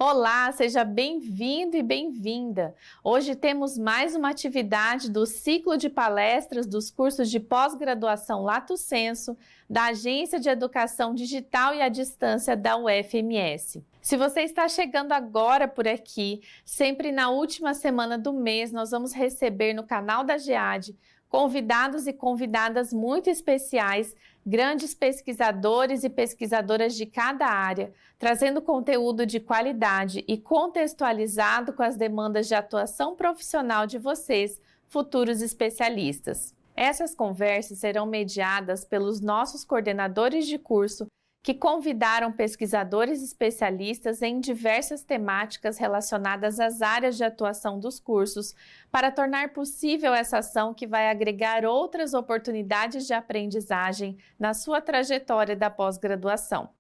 Olá, seja bem-vindo e bem-vinda! Hoje temos mais uma atividade do ciclo de palestras dos cursos de pós-graduação Lato Sensu, da Agência de Educação Digital e à Distância da UFMS. Se você está chegando agora por aqui, sempre na última semana do mês, nós vamos receber no canal da GEAD convidados e convidadas muito especiais, grandes pesquisadores e pesquisadoras de cada área, trazendo conteúdo de qualidade e contextualizado com as demandas de atuação profissional de vocês, futuros especialistas. Essas conversas serão mediadas pelos nossos coordenadores de curso, que convidaram pesquisadores especialistas em diversas temáticas relacionadas às áreas de atuação dos cursos, para tornar possível essa ação que vai agregar outras oportunidades de aprendizagem na sua trajetória da pós-graduação.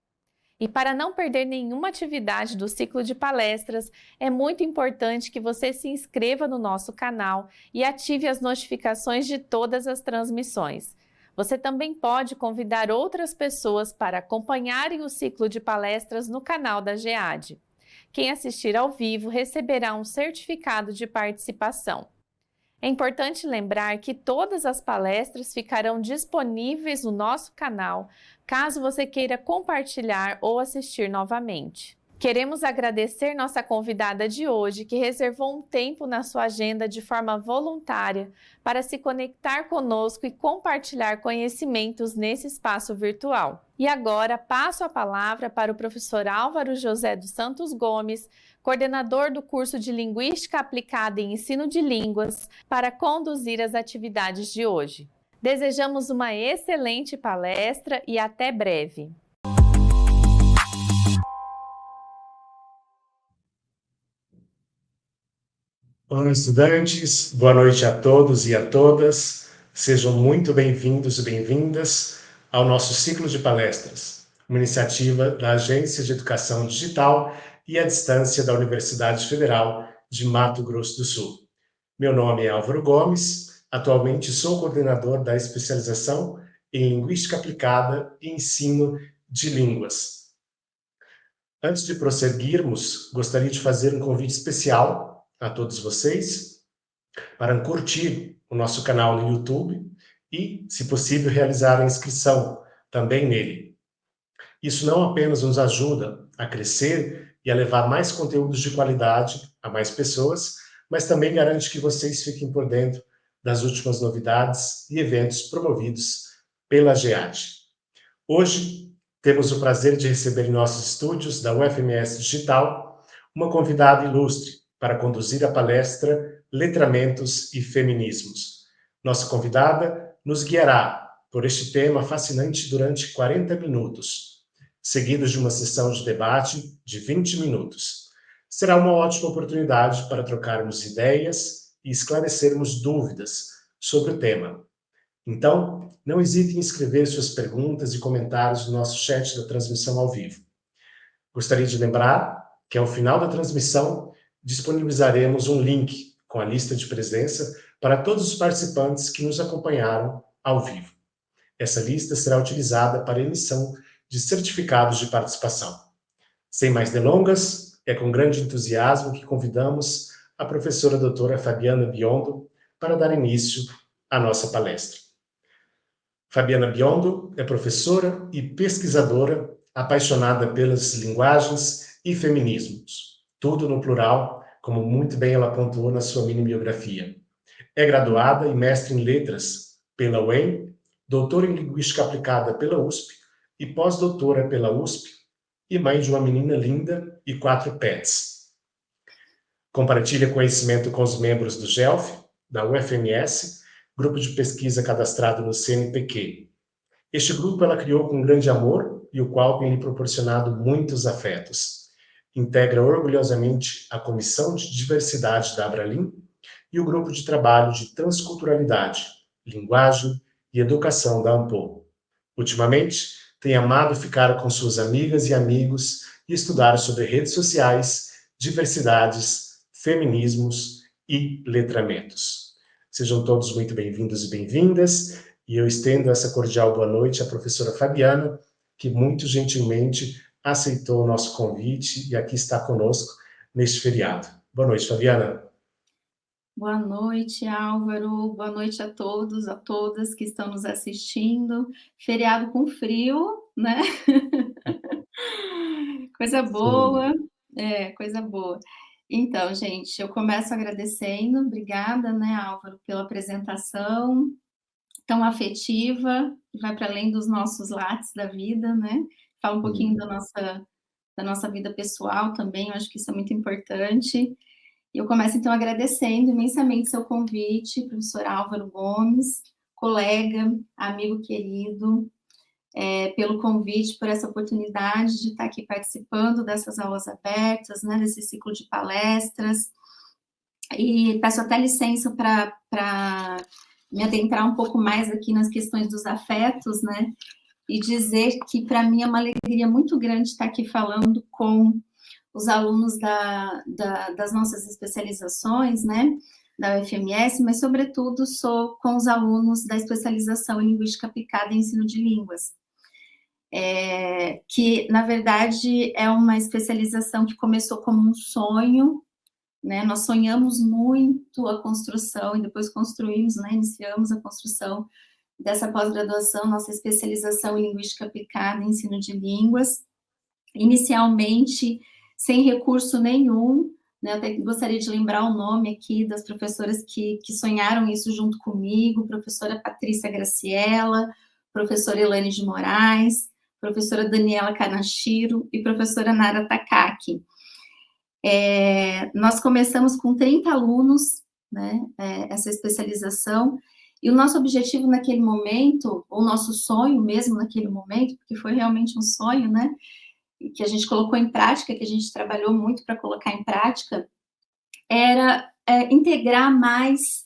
E para não perder nenhuma atividade do ciclo de palestras, é muito importante que você se inscreva no nosso canal e ative as notificações de todas as transmissões. Você também pode convidar outras pessoas para acompanharem o ciclo de palestras no canal da GEAD. Quem assistir ao vivo receberá um certificado de participação. É importante lembrar que todas as palestras ficarão disponíveis no nosso canal, caso você queira compartilhar ou assistir novamente. Queremos agradecer nossa convidada de hoje, que reservou um tempo na sua agenda de forma voluntária para se conectar conosco e compartilhar conhecimentos nesse espaço virtual. E agora passo a palavra para o professor Álvaro José dos Santos Gomes, coordenador do curso de Linguística Aplicada em Ensino de Línguas, para conduzir as atividades de hoje. Desejamos uma excelente palestra e até breve! Olá, estudantes, boa noite a todos e a todas. Sejam muito bem-vindos e bem-vindas ao nosso ciclo de palestras, uma iniciativa da Agência de Educação Digital e à Distância da Universidade Federal de Mato Grosso do Sul. Meu nome é Álvaro Gomes, atualmente sou coordenador da especialização em Linguística Aplicada e Ensino de Línguas. Antes de prosseguirmos, gostaria de fazer um convite especial a todos vocês para curtir o nosso canal no YouTube e, se possível, realizar a inscrição também nele. Isso não apenas nos ajuda a crescer e a levar mais conteúdos de qualidade a mais pessoas, mas também garante que vocês fiquem por dentro das últimas novidades e eventos promovidos pela GEAD. Hoje, temos o prazer de receber em nossos estúdios da UFMS Digital uma convidada ilustre para conduzir a palestra Letramentos e Feminismos. Nossa convidada nos guiará por este tema fascinante durante 40 minutos, seguidos de uma sessão de debate de 20 minutos. Será uma ótima oportunidade para trocarmos ideias e esclarecermos dúvidas sobre o tema. Então, não hesite em escrever suas perguntas e comentários no nosso chat da transmissão ao vivo. Gostaria de lembrar que, ao final da transmissão, disponibilizaremos um link com a lista de presença para todos os participantes que nos acompanharam ao vivo. Essa lista será utilizada para emissão de certificados de participação. Sem mais delongas, é com grande entusiasmo que convidamos a professora doutora Fabiana Biondo para dar início à nossa palestra. Fabiana Biondo é professora e pesquisadora apaixonada pelas linguagens e feminismos. Tudo no plural, como muito bem ela pontuou na sua mini-biografia. É graduada e mestre em letras pela UEM, doutora em linguística aplicada pela USP e pós-doutora pela USP, e mãe de uma menina linda e 4 pets. Compartilha conhecimento com os membros do GELF, da UFMS, grupo de pesquisa cadastrado no CNPq. Este grupo ela criou com grande amor e o qual tem lhe proporcionado muitos afetos. Integra orgulhosamente a Comissão de Diversidade da Abralim e o Grupo de Trabalho de Transculturalidade, Linguagem e Educação da ANPO. Ultimamente, tem amado ficar com suas amigas e amigos e estudar sobre redes sociais, diversidades, feminismos e letramentos. Sejam todos muito bem-vindos e bem-vindas, e eu estendo essa cordial boa noite à professora Fabiana, que muito gentilmente aceitou o nosso convite e aqui está conosco neste feriado. Boa noite, Fabiana. Boa noite, Álvaro. Boa noite a todos, a todas que estão nos assistindo. Feriado com frio, né? Coisa boa. Coisa boa. Então, gente, eu começo agradecendo. Obrigada, né, Álvaro, pela apresentação tão afetiva, que vai para além dos nossos lates da vida, né? Fala um pouquinho da nossa vida pessoal também, eu acho que isso é muito importante. Eu começo, então, agradecendo imensamente seu convite, professor Álvaro Gomes, colega, amigo querido, pelo convite, por essa oportunidade de estar aqui participando dessas aulas abertas, né, desse ciclo de palestras, e peço até licença para me adentrar um pouco mais aqui nas questões dos afetos, né, e dizer que, para mim, é uma alegria muito grande estar aqui falando com os alunos das nossas especializações, né, da UFMS, mas, sobretudo, sou com os alunos da especialização em Linguística Aplicada e Ensino de Línguas, que, na verdade, é uma especialização que começou como um sonho, né, nós sonhamos muito a construção, e depois construímos, né, iniciamos a construção dessa pós-graduação, nossa especialização em Linguística Aplicada e Ensino de Línguas, inicialmente sem recurso nenhum, né, eu até gostaria de lembrar o nome aqui das professoras que sonharam isso junto comigo, professora Patrícia Graciela, professora Elane de Moraes, professora Daniela Kanashiro e professora Nara Takaki. Nós começamos com 30 alunos, né, essa especialização, e o nosso objetivo naquele momento, ou nosso sonho mesmo naquele momento, porque foi realmente um sonho, né, que a gente colocou em prática, que a gente trabalhou muito para colocar em prática, era integrar mais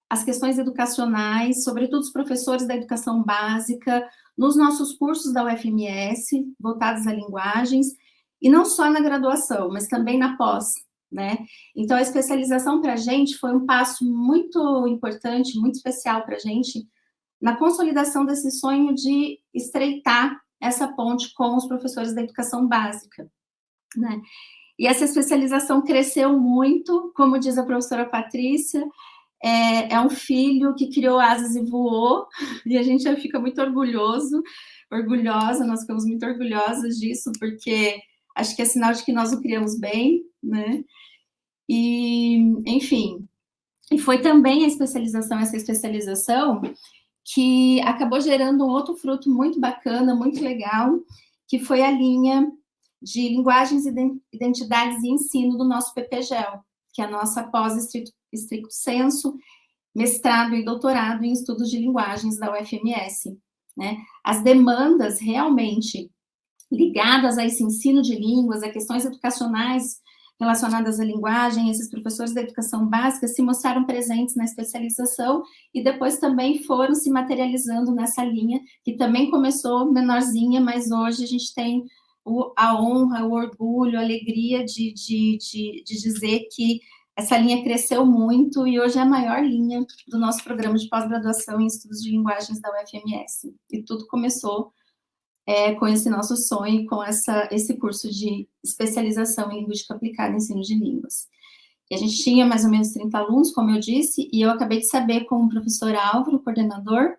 as questões educacionais, sobretudo os professores da educação básica, nos nossos cursos da UFMS, voltados a linguagens, e não só na graduação, mas também na pós, né? Então, a especialização para a gente foi um passo muito importante, muito especial para a gente, na consolidação desse sonho de estreitar essa ponte com os professores da educação básica, né? E essa especialização cresceu muito, como diz a professora Patrícia, é um filho que criou asas e voou, e a gente já fica muito orgulhosa, nós ficamos muito orgulhosas disso, porque acho que é sinal de que nós o criamos bem, né? E, enfim, e foi também essa especialização, que acabou gerando um outro fruto muito bacana, muito legal, que foi a linha de Linguagens, Identidades e Ensino do nosso PPGEL, que é a nossa pós-estricto sensu, mestrado e doutorado em Estudos de Linguagens da UFMS, né? As demandas realmente ligadas a esse ensino de línguas, a questões educacionais relacionadas à linguagem, esses professores da educação básica se mostraram presentes na especialização e depois também foram se materializando nessa linha, que também começou menorzinha, mas hoje a gente tem a honra, o orgulho, a alegria de dizer que essa linha cresceu muito e hoje é a maior linha do nosso programa de pós-graduação em Estudos de Linguagens da UFMS. E tudo começou com esse nosso sonho, com esse curso de especialização em Linguística Aplicada e Ensino de Línguas. E a gente tinha mais ou menos 30 alunos, como eu disse, e eu acabei de saber com o professor Álvaro, coordenador,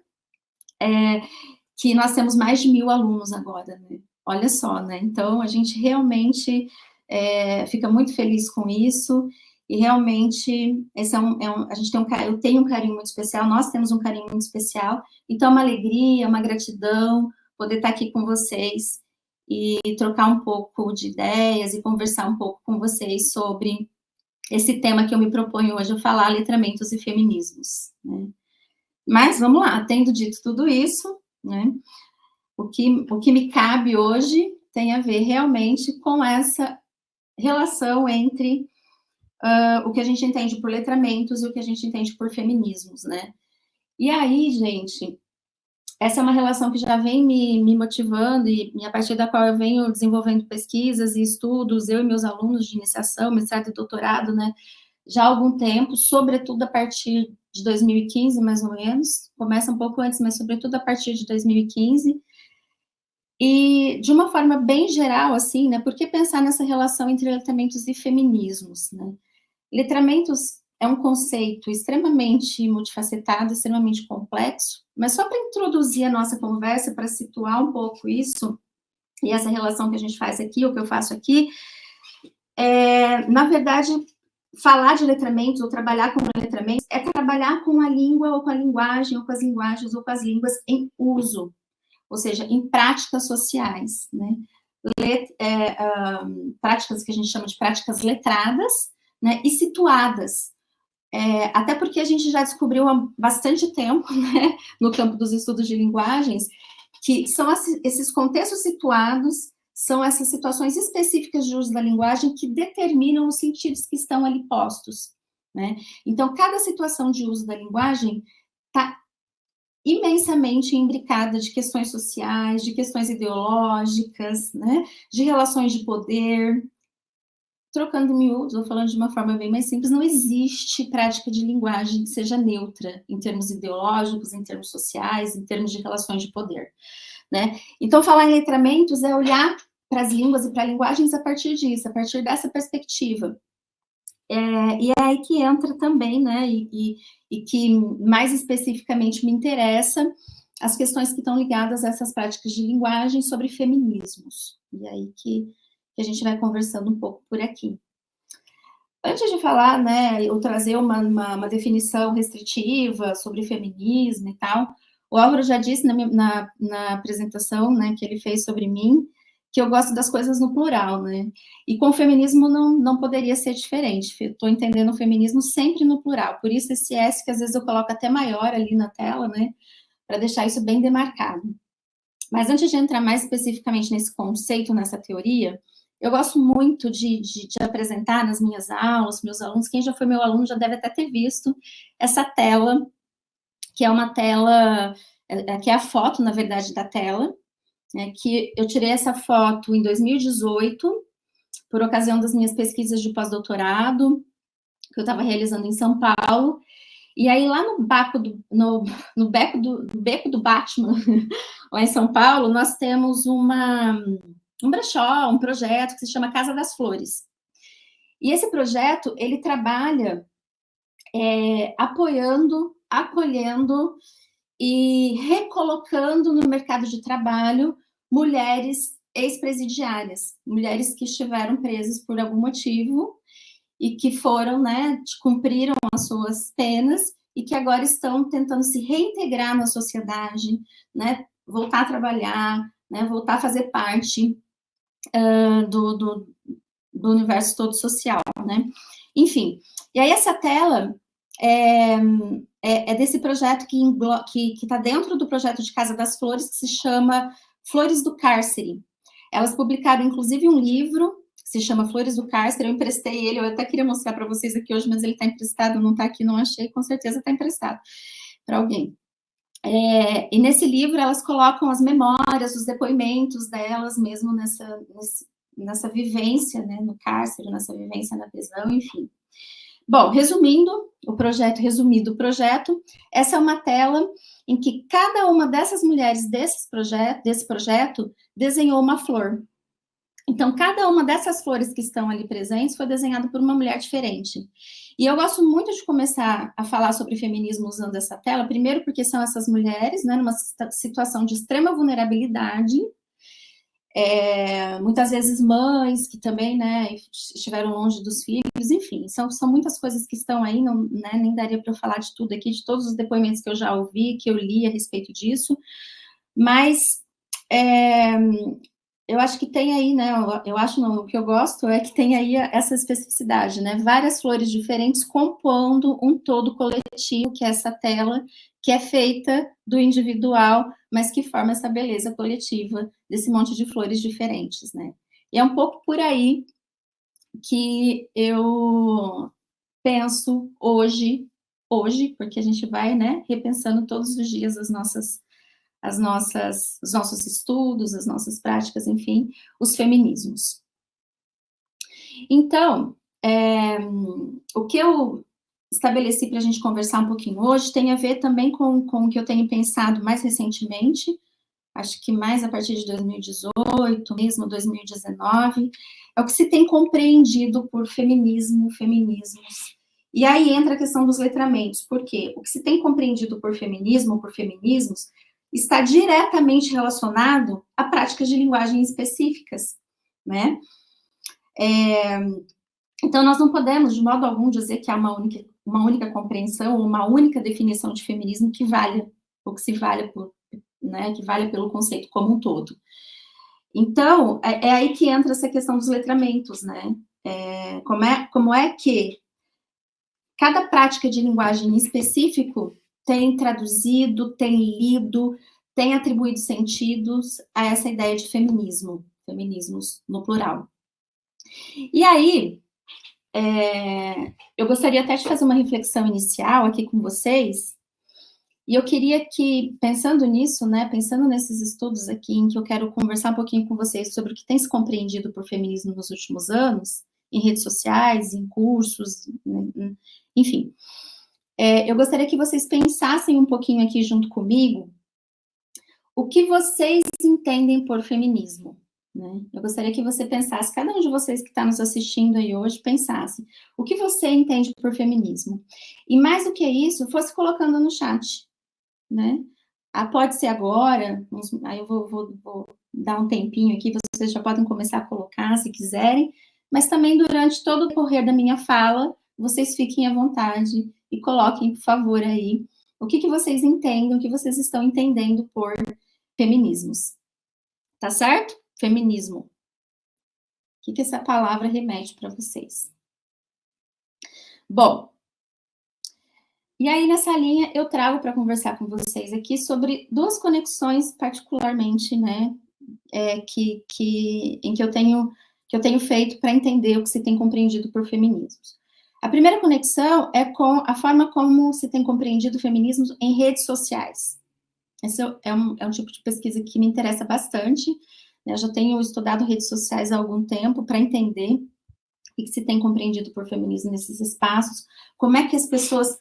que nós temos mais de 1.000 alunos agora, né? Olha só, né? Então, a gente realmente fica muito feliz com isso, e realmente, esse a gente eu tenho um carinho muito especial, nós temos um carinho muito especial, então é uma alegria, uma gratidão, poder estar aqui com vocês e trocar um pouco de ideias e conversar um pouco com vocês sobre esse tema que eu me proponho hoje a falar, letramentos e feminismos, né? Mas, vamos lá, tendo dito tudo isso, né, o que me cabe hoje tem a ver realmente com essa relação entre o que a gente entende por letramentos e o que a gente entende por feminismos, né? E aí, gente, essa é uma relação que já vem me motivando e a partir da qual eu venho desenvolvendo pesquisas e estudos, eu e meus alunos de iniciação, mestrado e doutorado, né, já há algum tempo, sobretudo a partir de 2015, mais ou menos, começa um pouco antes, mas sobretudo a partir de 2015, E, de uma forma bem geral, assim, né, por que pensar nessa relação entre letramentos e feminismos, né? Letramentos é um conceito extremamente multifacetado, extremamente complexo, mas só para introduzir a nossa conversa, para situar um pouco isso, e essa relação que a gente faz aqui, o que eu faço aqui, na verdade, falar de letramentos ou trabalhar com letramentos é trabalhar com a língua ou com a linguagem, ou com as linguagens ou com as línguas em uso, ou seja, em práticas sociais, né? Práticas que a gente chama de práticas letradas, né, e situadas. Até porque a gente já descobriu há bastante tempo, né, no campo dos estudos de linguagens, que são esses contextos situados, são essas situações específicas de uso da linguagem que determinam os sentidos que estão ali postos, né? Então, cada situação de uso da linguagem está imensamente imbricada de questões sociais, de questões ideológicas, né, de relações de poder. Trocando em miúdos, ou falando de uma forma bem mais simples, não existe prática de linguagem que seja neutra, em termos ideológicos, em termos sociais, em termos de relações de poder, né? Então, falar em letramentos é olhar para as línguas e para linguagens a partir disso, a partir dessa perspectiva. E é aí que entra também, né, e que mais especificamente me interessa as questões que estão ligadas a essas práticas de linguagem sobre feminismos. E aí que a gente vai conversando um pouco por aqui. Antes de falar, né, eu trazer uma definição restritiva sobre feminismo e tal, o Álvaro já disse na apresentação, né, que ele fez sobre mim, que eu gosto das coisas no plural, né? E com o feminismo não poderia ser diferente. Estou entendendo o feminismo sempre no plural. Por isso esse S que às vezes eu coloco até maior ali na tela, né? Para deixar isso bem demarcado. Mas antes de entrar mais especificamente nesse conceito, nessa teoria, eu gosto muito de apresentar nas minhas aulas, meus alunos, quem já foi meu aluno já deve até ter visto essa tela, que é uma tela, que é a foto, na verdade, da tela, né, que eu tirei essa foto em 2018, por ocasião das minhas pesquisas de pós-doutorado, que eu estava realizando em São Paulo, e aí lá no beco do Batman, lá em São Paulo, nós temos um brechó, um projeto que se chama Casa das Flores. E esse projeto, ele trabalha apoiando, acolhendo e recolocando no mercado de trabalho mulheres ex-presidiárias, mulheres que estiveram presas por algum motivo e que foram, né, cumpriram as suas penas e que agora estão tentando se reintegrar na sociedade, né, voltar a trabalhar, né, voltar a fazer parte do universo todo social, né? Enfim, e aí essa tela é desse projeto que está dentro do projeto de Casa das Flores, que se chama Flores do Cárcere. Elas publicaram, inclusive, um livro que se chama Flores do Cárcere. Eu emprestei ele, eu até queria mostrar para vocês aqui hoje, mas ele está emprestado, não está aqui, não achei, com certeza está emprestado para alguém. E nesse livro elas colocam as memórias, os depoimentos delas mesmo nessa vivência, né, no cárcere, nessa vivência na prisão, enfim. Bom, resumindo o projeto, essa é uma tela em que cada uma dessas mulheres desse projeto desenhou uma flor. Então, cada uma dessas flores que estão ali presentes foi desenhada por uma mulher diferente. E eu gosto muito de começar a falar sobre feminismo usando essa tela, primeiro porque são essas mulheres, né, numa situação de extrema vulnerabilidade, muitas vezes mães que também, né, estiveram longe dos filhos, enfim, são muitas coisas que estão aí, não, né, nem daria para eu falar de tudo aqui, de todos os depoimentos que eu já ouvi, que eu li a respeito disso, mas eu acho que tem aí, né, o que eu gosto é que tem aí essa especificidade, né, várias flores diferentes compondo um todo coletivo, que é essa tela, que é feita do individual, mas que forma essa beleza coletiva desse monte de flores diferentes, né. E é um pouco por aí que eu penso hoje, porque a gente vai, né, repensando todos os dias os nossos estudos, as nossas práticas, enfim, os feminismos. Então, o que eu estabeleci para a gente conversar um pouquinho hoje tem a ver também com o que eu tenho pensado mais recentemente, acho que mais a partir de 2018, mesmo 2019, é o que se tem compreendido por feminismos. E aí entra a questão dos letramentos, porque o que se tem compreendido por feminismo ou por feminismos está diretamente relacionado a práticas de linguagem específicas, né? Então, nós não podemos, de modo algum, dizer que há uma única compreensão ou uma única definição de feminismo que valha, ou que se valha por, né, que valha pelo conceito como um todo. Então, é aí que entra essa questão dos letramentos, né? Como é que cada prática de linguagem específico tem traduzido, tem lido, tem atribuído sentidos a essa ideia de feminismos no plural. E aí, eu gostaria até de fazer uma reflexão inicial aqui com vocês, e eu queria que, pensando nisso, né, pensando nesses estudos aqui, em que eu quero conversar um pouquinho com vocês sobre o que tem se compreendido por feminismo nos últimos anos, em redes sociais, em cursos, enfim. Eu gostaria que vocês pensassem um pouquinho aqui junto comigo o que vocês entendem por feminismo, né? Eu gostaria que você pensasse, cada um de vocês que está nos assistindo aí hoje, pensasse o que você entende por feminismo. E mais do que isso, fosse colocando no chat, né? Pode ser agora, aí eu vou dar um tempinho aqui, vocês já podem começar a colocar, se quiserem, mas também durante todo o decorrer da minha fala, vocês fiquem à vontade e coloquem, por favor, aí, o que vocês entendem, o que vocês estão entendendo por feminismos. Tá certo? Feminismo. O que essa palavra remete para vocês? Bom, e aí nessa linha eu trago para conversar com vocês aqui sobre duas conexões particularmente, né, em que eu tenho feito para entender o que se tem compreendido por feminismos. A primeira conexão é com a forma como se tem compreendido feminismos em redes sociais. Esse é um tipo de pesquisa que me interessa bastante. Eu já tenho estudado redes sociais há algum tempo para entender o que se tem compreendido por feminismo nesses espaços, como é que as pessoas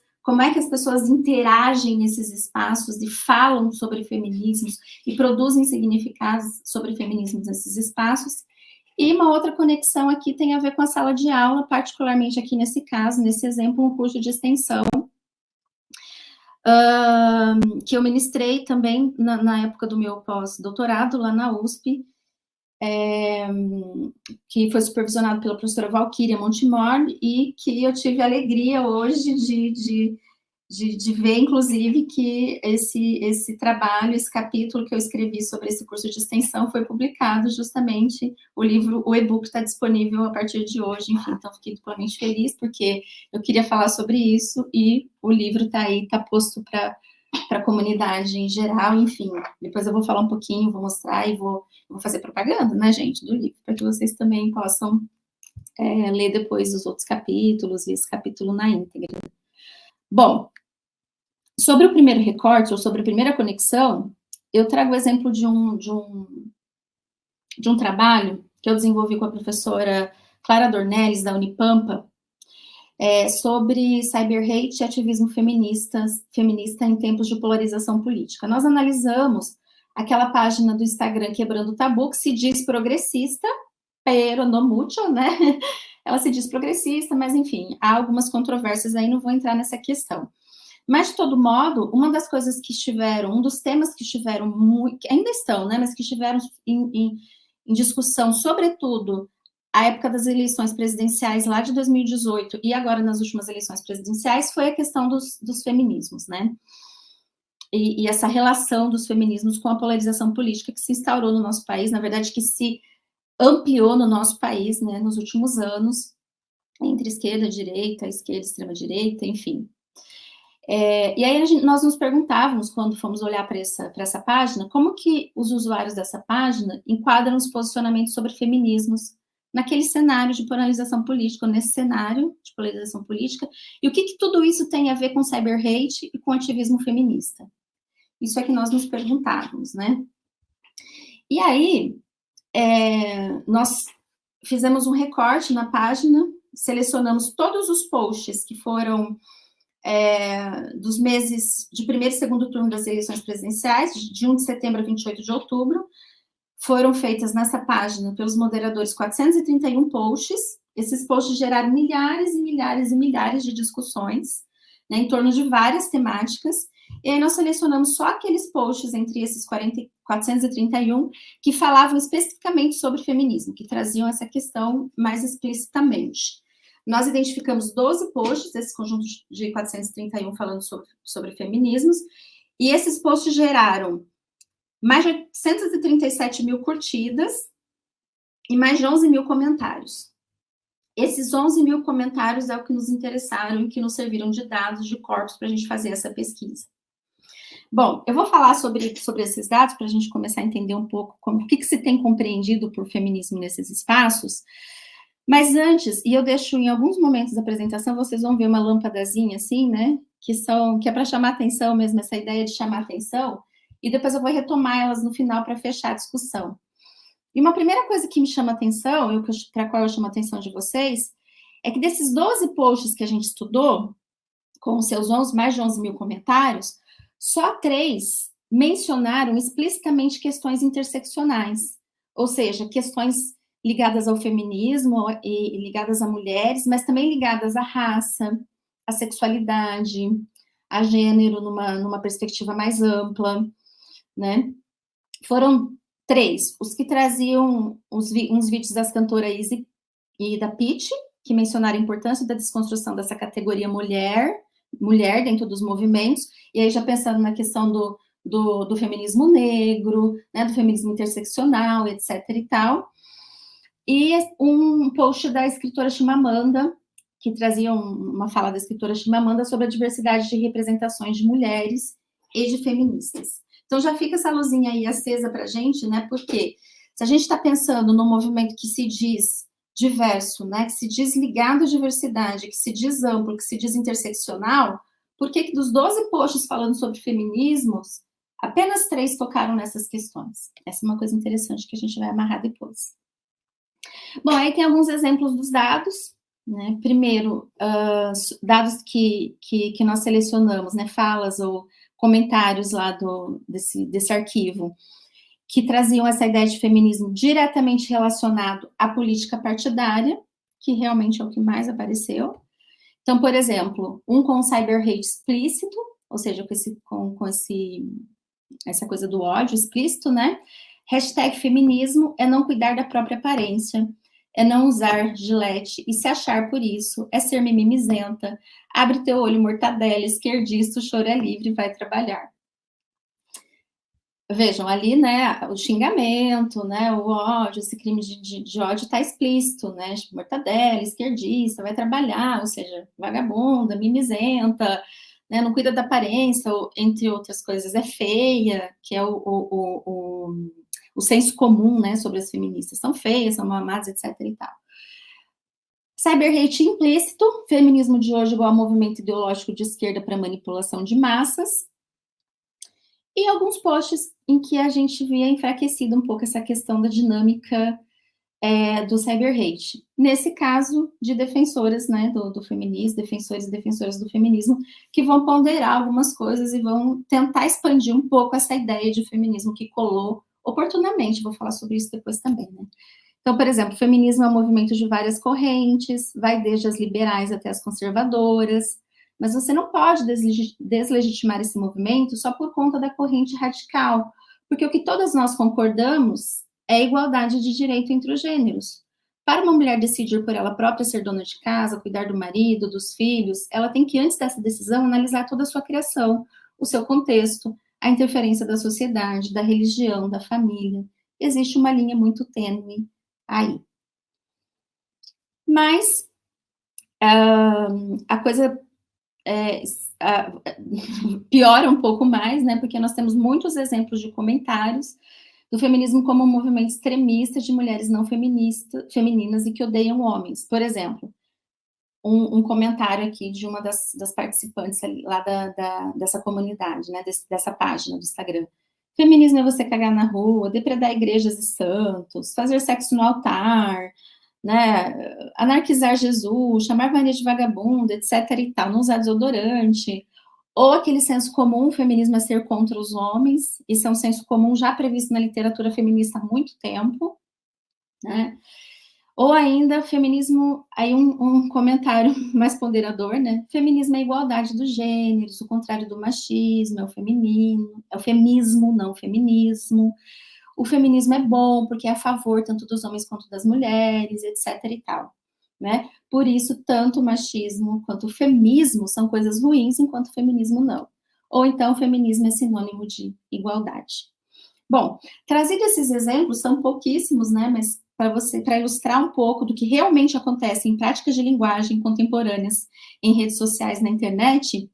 interagem nesses espaços e falam sobre feminismos e produzem significados sobre feminismos nesses espaços. E uma outra conexão aqui tem a ver com a sala de aula, particularmente aqui nesse caso, nesse exemplo, um curso de extensão, que eu ministrei também na época do meu pós-doutorado, lá na USP, que foi supervisionado pela professora Valquíria Montemor, e que eu tive a alegria hoje de ver, inclusive, que esse trabalho, esse capítulo que eu escrevi sobre esse curso de extensão foi publicado justamente, o e-book está disponível a partir de hoje, enfim, então fiquei duplamente feliz, porque eu queria falar sobre isso, e o livro está aí, está posto para a comunidade em geral, enfim, depois eu vou falar um pouquinho, vou mostrar e vou fazer propaganda, né, gente, do livro, para que vocês também possam ler depois os outros capítulos, e esse capítulo na íntegra. Bom, sobre o primeiro recorte, ou sobre a primeira conexão, eu trago o exemplo de um trabalho que eu desenvolvi com a professora Clara Dornelles, da Unipampa, sobre cyber-hate e ativismo feminista em tempos de polarização política. Nós analisamos aquela página do Instagram Quebrando o Tabu, que se diz progressista, pero no mucho, né? Ela se diz progressista, mas, enfim, há algumas controvérsias aí, não vou entrar nessa questão. Mas, de todo modo, uma das coisas que estiveram, um dos temas que estiveram muito, ainda estão, né, mas que estiveram em discussão, sobretudo, a época das eleições presidenciais lá de 2018 e agora nas últimas eleições presidenciais, foi a questão dos feminismos, né? E essa relação dos feminismos com a polarização política que se instaurou no nosso país, na verdade, que se ampliou no nosso país, né, nos últimos anos, entre esquerda, direita, extrema-direita, enfim. E aí nós nos perguntávamos, quando fomos olhar para essa página, como que os usuários dessa página enquadram os posicionamentos sobre feminismos naquele cenário de polarização política, ou nesse cenário de polarização política, e o que tudo isso tem a ver com cyber-hate e com ativismo feminista. Isso é que nós nos perguntávamos, né? E aí, nós fizemos um recorte na página, selecionamos todos os posts que foram dos meses de primeiro e segundo turno das eleições presidenciais, de 1 de setembro a 28 de outubro, foram feitas nessa página pelos moderadores 431 posts. Esses posts geraram milhares e milhares e milhares de discussões, né, em torno de várias temáticas, e aí nós selecionamos só aqueles posts entre esses 431 que falavam especificamente sobre feminismo, que traziam essa questão mais explicitamente. Nós identificamos 12 posts, esse conjunto de 431 falando sobre feminismos, e esses posts geraram mais de 837 mil curtidas e mais de 11 mil comentários. Esses 11 mil comentários é o que nos interessaram e que nos serviram de dados, de corpos, para a gente fazer essa pesquisa. Bom, eu vou falar sobre esses dados para a gente começar a entender um pouco o que se tem compreendido por feminismo nesses espaços. Mas antes, e eu deixo em alguns momentos da apresentação, vocês vão ver uma lâmpadazinha assim, né? Que é para chamar atenção mesmo, essa ideia de chamar atenção, e depois eu vou retomar elas no final para fechar a discussão. E uma primeira coisa que me chama atenção, para a qual eu chamo a atenção de vocês, é que desses 12 posts que a gente estudou, com os seus mais de 11 mil comentários, só 3 mencionaram explicitamente questões interseccionais, ou seja, questões ligadas ao feminismo e ligadas a mulheres, mas também ligadas à raça, à sexualidade, a gênero numa perspectiva mais ampla, né? Foram 3, os que traziam uns vídeos das cantoras Izzy e da Pitty, que mencionaram a importância da desconstrução dessa categoria mulher dentro dos movimentos, e aí já pensando na questão do feminismo negro, né, do feminismo interseccional, etc. e tal. E um post da escritora Chimamanda, que trazia uma fala da escritora Chimamanda sobre a diversidade de representações de mulheres e de feministas. Então, já fica essa luzinha aí acesa para a gente, né? Porque se a gente está pensando num movimento que se diz diverso, né? Que se diz ligado à diversidade, que se diz amplo, que se diz interseccional, por que dos 12 posts falando sobre feminismos, apenas 3 tocaram nessas questões? Essa é uma coisa interessante que a gente vai amarrar depois. Bom, aí tem alguns exemplos dos dados, né? Primeiro, dados que nós selecionamos, né? Falas ou comentários lá desse arquivo, que traziam essa ideia de feminismo diretamente relacionado à política partidária, que realmente é o que mais apareceu. Então, por exemplo, com cyber hate explícito, ou seja, essa coisa do ódio explícito, né? Hashtag feminismo é não cuidar da própria aparência, é não usar gilete e se achar por isso, é ser mimimizenta, abre teu olho mortadela, esquerdista, o choro é livre, vai trabalhar. Vejam, ali, né, o xingamento, né, o ódio, esse crime de ódio está explícito, né, mortadela, esquerdista, vai trabalhar, ou seja, vagabunda, mimizenta, né, não cuida da aparência, entre outras coisas, é feia, que é o senso comum, né, sobre as feministas, são feias, são mamadas, etc. e tal. Cyber hate implícito, feminismo de hoje igual ao movimento ideológico de esquerda para manipulação de massas, e alguns posts em que a gente via enfraquecido um pouco essa questão da dinâmica do cyber hate. Nesse caso, de defensoras, né, do feminismo, defensores e defensoras do feminismo, que vão ponderar algumas coisas e vão tentar expandir um pouco essa ideia de feminismo que colou oportunamente, vou falar sobre isso depois também, né. Então, por exemplo, o feminismo é um movimento de várias correntes, vai desde as liberais até as conservadoras, mas você não pode deslegitimar esse movimento só por conta da corrente radical, porque o que todas nós concordamos é a igualdade de direito entre os gêneros. Para uma mulher decidir por ela própria ser dona de casa, cuidar do marido, dos filhos, ela tem que, antes dessa decisão, analisar toda a sua criação, o seu contexto, a interferência da sociedade, da religião, da família. Existe uma linha muito tênue aí. Mas a coisa piora um pouco mais, né, porque nós temos muitos exemplos de comentários do feminismo como um movimento extremista de mulheres não femininas e que odeiam homens. Por exemplo, um comentário aqui de uma das participantes lá dessa comunidade, né, dessa página do Instagram. Feminismo é você cagar na rua, depredar igrejas e santos, fazer sexo no altar, né, anarquizar Jesus, chamar Maria de vagabunda, etc. e tal, não usar desodorante, ou aquele senso comum, o feminismo é ser contra os homens, isso é um senso comum já previsto na literatura feminista há muito tempo, né? Ou ainda, feminismo, aí um comentário mais ponderador, né? Feminismo é a igualdade dos gêneros, o contrário do machismo, é o feminino, é o feminismo, não o feminismo. O feminismo é bom porque é a favor tanto dos homens quanto das mulheres, etc e tal, né? Por isso, tanto o machismo quanto o feminismo são coisas ruins, enquanto o feminismo não. Ou então, o feminismo é sinônimo de igualdade. Bom, trazido esses exemplos, são pouquíssimos, né? Mas para ilustrar um pouco do que realmente acontece em práticas de linguagem contemporâneas em redes sociais, na internet,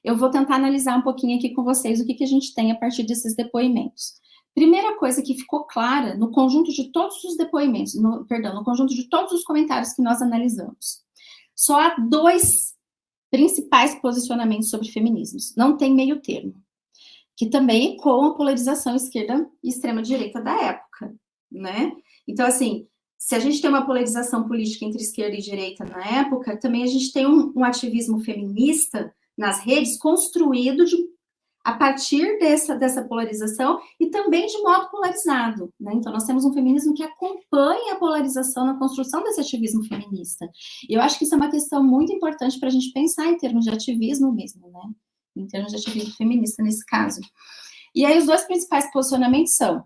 eu vou tentar analisar um pouquinho aqui com vocês o que a gente tem a partir desses depoimentos. Primeira coisa que ficou clara no conjunto de todos os depoimentos, no conjunto de todos os comentários que nós analisamos, só há 2 principais posicionamentos sobre feminismos, não tem meio termo, que também com a polarização esquerda e extrema-direita da época, né? Então, assim, se a gente tem uma polarização política entre esquerda e direita na época, também a gente tem um ativismo feminista nas redes construído a partir dessa polarização e também de modo polarizado, né? Então, nós temos um feminismo que acompanha a polarização na construção desse ativismo feminista. E eu acho que isso é uma questão muito importante para a gente pensar em termos de ativismo mesmo, né? Em termos de ativismo feminista nesse caso. E aí, os 2 principais posicionamentos são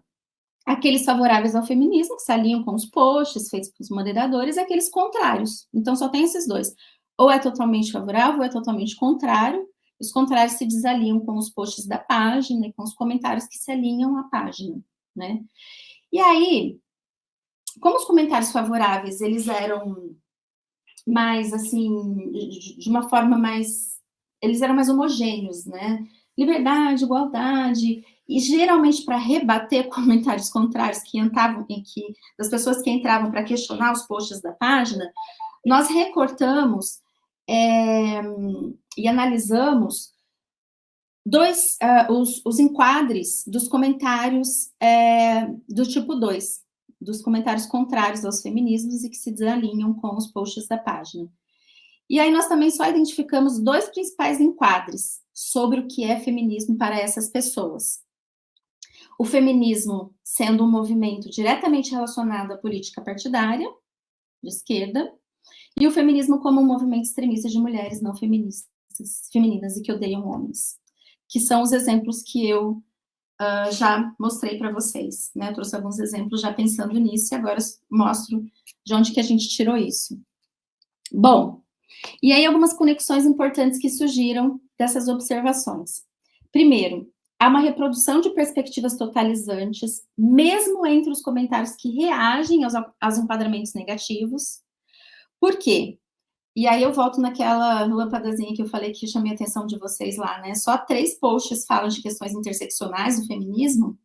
aqueles favoráveis ao feminismo, que se alinham com os posts feitos pelos moderadores, e aqueles contrários. Então, só tem esses 2. Ou é totalmente favorável, ou é totalmente contrário. Os contrários se desalinham com os posts da página e com os comentários que se alinham à página, né? E aí, como os comentários favoráveis, eles eram mais, assim, de uma forma mais... Eles eram mais homogêneos, né? Liberdade, igualdade... E geralmente para rebater comentários contrários das pessoas que entravam para questionar os posts da página, nós recortamos e analisamos os enquadres dos comentários do tipo 2, dos comentários contrários aos feminismos e que se desalinham com os posts da página. E aí nós também só identificamos 2 principais enquadres sobre o que é feminismo para essas pessoas. O feminismo sendo um movimento diretamente relacionado à política partidária, de esquerda, e o feminismo como um movimento extremista de mulheres não femininas e que odeiam homens, que são os exemplos que eu já mostrei para vocês, né? Eu trouxe alguns exemplos já pensando nisso e agora mostro de onde que a gente tirou isso. Bom, e aí algumas conexões importantes que surgiram dessas observações. Primeiro, há uma reprodução de perspectivas totalizantes, mesmo entre os comentários que reagem aos enquadramentos negativos. Por quê? E aí eu volto naquela lâmpadazinha que eu falei que chamei a atenção de vocês lá, né? Só 3 posts falam de questões interseccionais do feminismo,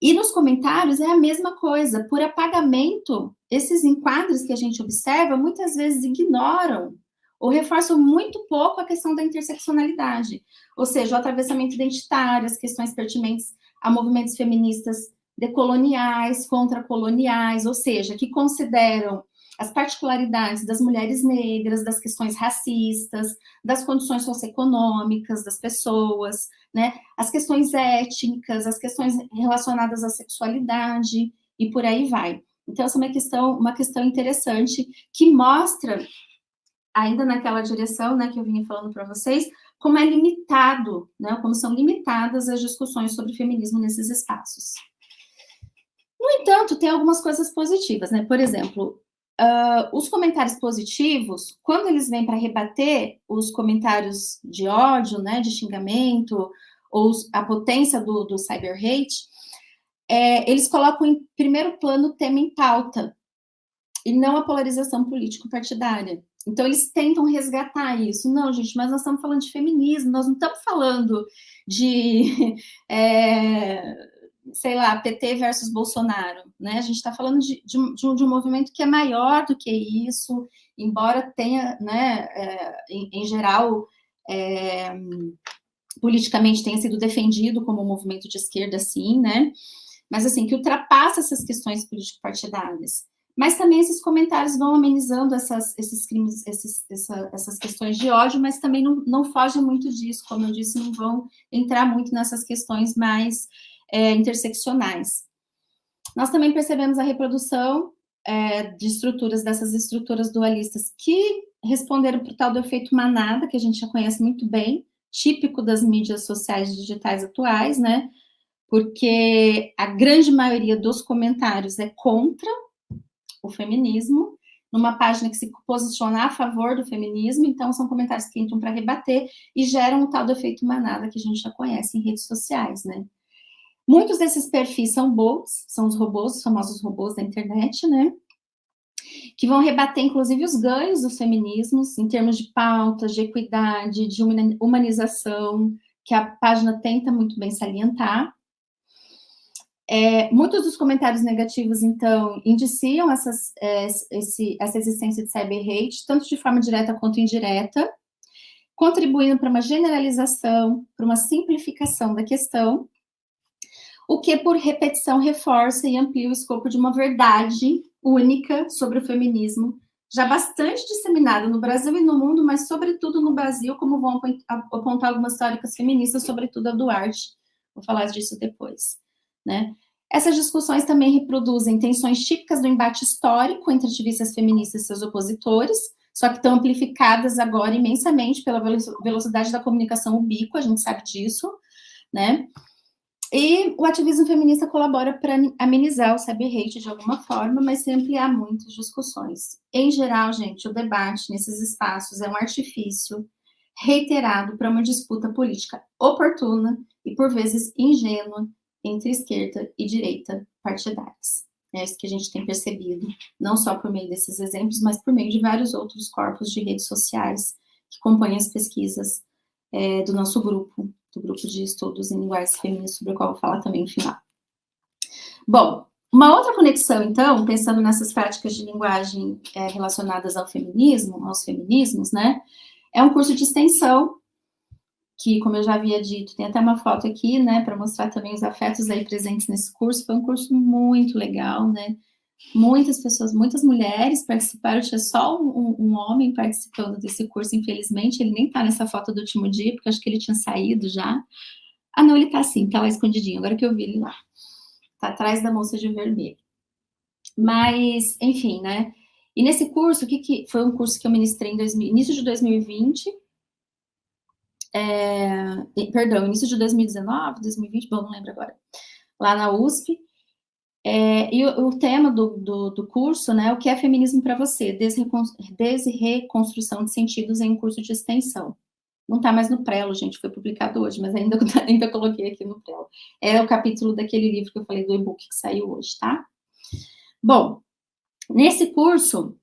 e nos comentários é a mesma coisa. Por apagamento, esses enquadros que a gente observa muitas vezes ignoram ou reforçam muito pouco a questão da interseccionalidade, ou seja, o atravessamento identitário, as questões pertinentes a movimentos feministas decoloniais, contracoloniais, ou seja, que consideram as particularidades das mulheres negras, das questões racistas, das condições socioeconômicas das pessoas, né, as questões étnicas, as questões relacionadas à sexualidade, e por aí vai. Então, essa é uma questão interessante, que mostra, ainda naquela direção, né, que eu vinha falando para vocês, como é limitado, né, como são limitadas as discussões sobre feminismo nesses espaços. No entanto, tem algumas coisas positivas, né, por exemplo, os comentários positivos, quando eles vêm para rebater os comentários de ódio, né, de xingamento, ou a potência do cyber hate, eles colocam em primeiro plano o tema em pauta, e não a polarização político-partidária. Então, eles tentam resgatar isso. Não, gente, mas nós estamos falando de feminismo, nós não estamos falando de, sei lá, PT versus Bolsonaro, né? A gente está falando de um movimento que é maior do que isso, embora tenha, né, em geral, politicamente tenha sido defendido como um movimento de esquerda, sim, né? Mas, assim, que ultrapassa essas questões político-partidárias. Mas também esses comentários vão amenizando esses crimes, essas questões de ódio, mas também não fogem muito disso, como eu disse, não vão entrar muito nessas questões mais interseccionais. Nós também percebemos a reprodução de dessas estruturas dualistas que responderam para o tal do efeito manada, que a gente já conhece muito bem, típico das mídias sociais digitais atuais, né? Porque a grande maioria dos comentários é contra o feminismo, numa página que se posiciona a favor do feminismo, então são comentários que entram para rebater e geram o tal do efeito manada que a gente já conhece em redes sociais, né? Muitos desses perfis são bots, são os robôs, os famosos robôs da internet, né? Que vão rebater, inclusive, os ganhos dos feminismos em termos de pautas, de equidade, de humanização, que a página tenta muito bem salientar. Muitos dos comentários negativos, então, indiciam essa existência de cyber-hate, tanto de forma direta quanto indireta, contribuindo para uma generalização, para uma simplificação da questão, o que, por repetição, reforça e amplia o escopo de uma verdade única sobre o feminismo, já bastante disseminada no Brasil e no mundo, mas, sobretudo, no Brasil, como vão apontar algumas teóricas feministas, sobretudo a Duarte. Vou falar disso depois, né? Essas discussões também reproduzem tensões típicas do embate histórico entre ativistas feministas e seus opositores, só que estão amplificadas agora imensamente pela velocidade da comunicação ubíqua, a gente sabe disso, né? E o ativismo feminista colabora para amenizar o cyber-hate de alguma forma, mas sem ampliar muito as discussões. Em geral, gente, o debate nesses espaços é um artifício reiterado para uma disputa política oportuna e, por vezes, ingênua entre esquerda e direita partidárias. É isso que a gente tem percebido, não só por meio desses exemplos, mas por meio de vários outros corpos de redes sociais que acompanham as pesquisas do nosso grupo, do grupo de estudos em linguagens femininas, sobre o qual eu vou falar também no final. Bom, uma outra conexão, então, pensando nessas práticas de linguagem relacionadas ao feminismo, aos feminismos, né, é um curso de extensão, que, como eu já havia dito, tem até uma foto aqui, né, para mostrar também os afetos aí presentes nesse curso. Foi um curso muito legal, né, muitas pessoas, muitas mulheres participaram, tinha só um homem participando desse curso, infelizmente, ele nem tá nessa foto do último dia, porque acho que ele tinha saído já. Ah, não, ele tá sim, tá lá escondidinho, agora que eu vi ele lá. Tá atrás da moça de vermelho. Mas, enfim, né, e nesse curso, foi um curso que eu ministrei em início de 2020, início de 2019, 2020, bom, não lembro agora, lá na USP, e o tema do curso, né, o que é feminismo para você? Desreconstrução de sentidos em um curso de extensão. Não está mais no Prelo, gente, foi publicado hoje, mas ainda coloquei aqui no Prelo. É o capítulo daquele livro que eu falei do e-book que saiu hoje, tá? Bom, nesse curso,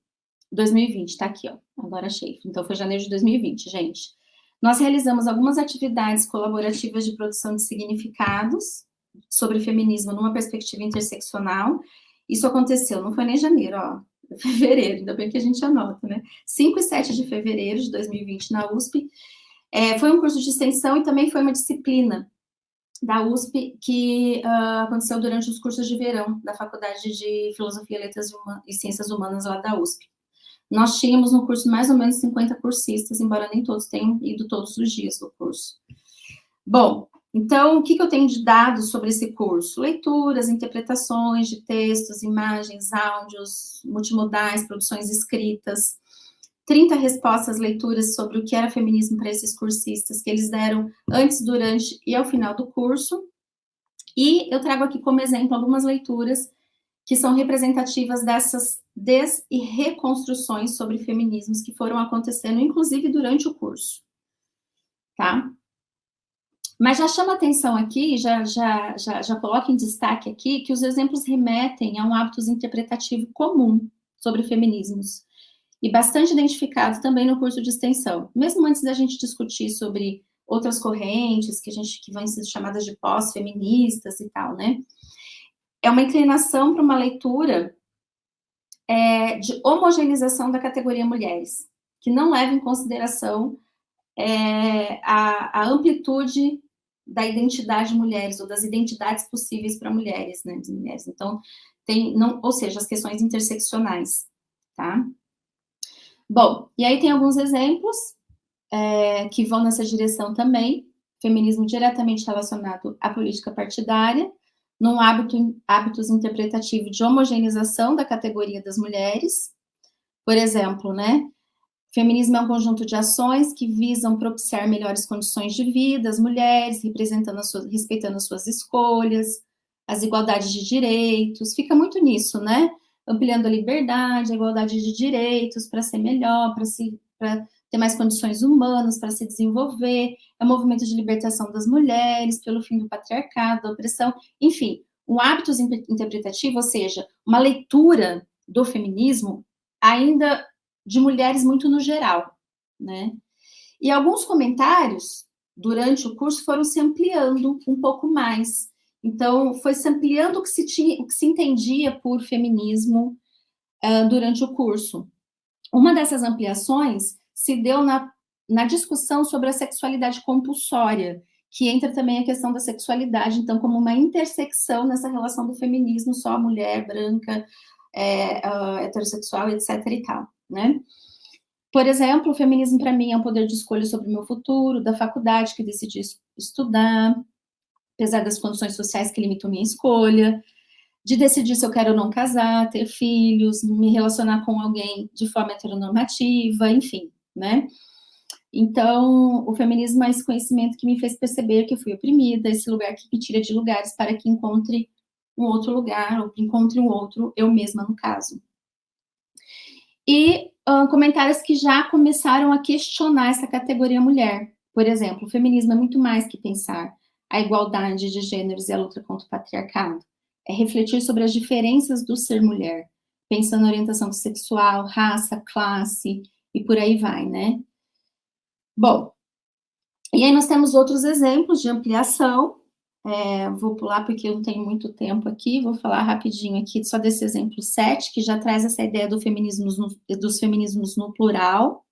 2020, tá aqui, ó, agora achei, então foi janeiro de 2020, gente. Nós realizamos algumas atividades colaborativas de produção de significados sobre feminismo numa perspectiva interseccional. Isso aconteceu, não foi nem janeiro, ó, fevereiro, ainda bem que a gente anota, né? 5 e 7 de fevereiro de 2020 na USP. Foi um curso de extensão e também foi uma disciplina da USP que aconteceu durante os cursos de verão da Faculdade de Filosofia, Letras e Ciências Humanas lá da USP. Nós tínhamos no curso mais ou menos 50 cursistas, embora nem todos tenham ido todos os dias no curso. Bom, então, o que eu tenho de dados sobre esse curso? Leituras, interpretações de textos, imagens, áudios, multimodais, produções escritas, 30 respostas, leituras sobre o que era feminismo para esses cursistas, que eles deram antes, durante e ao final do curso. E eu trago aqui como exemplo algumas leituras que são representativas dessas des- e reconstruções sobre feminismos que foram acontecendo, inclusive durante o curso, tá? Mas já chama atenção aqui, já coloca em destaque aqui, que os exemplos remetem a um hábito interpretativo comum sobre feminismos, e bastante identificado também no curso de extensão, mesmo antes da gente discutir sobre outras correntes, que vão ser chamadas de pós-feministas e tal, né? É uma inclinação para uma leitura de homogeneização da categoria mulheres, que não leva em consideração a amplitude da identidade de mulheres, ou das identidades possíveis para mulheres, né, de mulheres. Então, ou seja, as questões interseccionais, tá? Bom, e aí tem alguns exemplos que vão nessa direção também, feminismo diretamente relacionado à política partidária, num hábitos interpretativo de homogeneização da categoria das mulheres. Por exemplo, né, feminismo é um conjunto de ações que visam propiciar melhores condições de vida às mulheres, respeitando as suas escolhas, as igualdades de direitos, fica muito nisso, né? Ampliando a liberdade, a igualdade de direitos para ser melhor, para ter mais condições humanas, para se desenvolver, é um movimento de libertação das mulheres, pelo fim do patriarcado, da opressão, enfim, um hábitos interpretativo, ou seja, uma leitura do feminismo ainda de mulheres muito no geral, né? E alguns comentários durante o curso foram se ampliando um pouco mais. Então, foi se ampliando o que se entendia por feminismo durante o curso. Uma dessas ampliações se deu na discussão sobre a sexualidade compulsória, que entra também a questão da sexualidade, então, como uma intersecção nessa relação do feminismo, só mulher, branca, heterossexual, etc. e tal, né? Por exemplo, o feminismo para mim é um poder de escolha sobre o meu futuro, da faculdade que decidi estudar, apesar das condições sociais que limitam minha escolha, de decidir se eu quero ou não casar, ter filhos, me relacionar com alguém de forma heteronormativa, enfim, né? Então, o feminismo é esse conhecimento que me fez perceber que eu fui oprimida, esse lugar que me tira de lugares para que encontre um outro lugar, ou que encontre um outro, eu mesma, no caso. E comentários que já começaram a questionar essa categoria mulher. Por exemplo, o feminismo é muito mais que pensar a igualdade de gêneros e a luta contra o patriarcado. É refletir sobre as diferenças do ser mulher, pensando na orientação sexual, raça, classe, e por aí vai, né? Bom, e aí nós temos outros exemplos de ampliação. Vou pular porque eu não tenho muito tempo aqui, vou falar rapidinho aqui só desse exemplo 7, que já traz essa ideia dos feminismos no plural.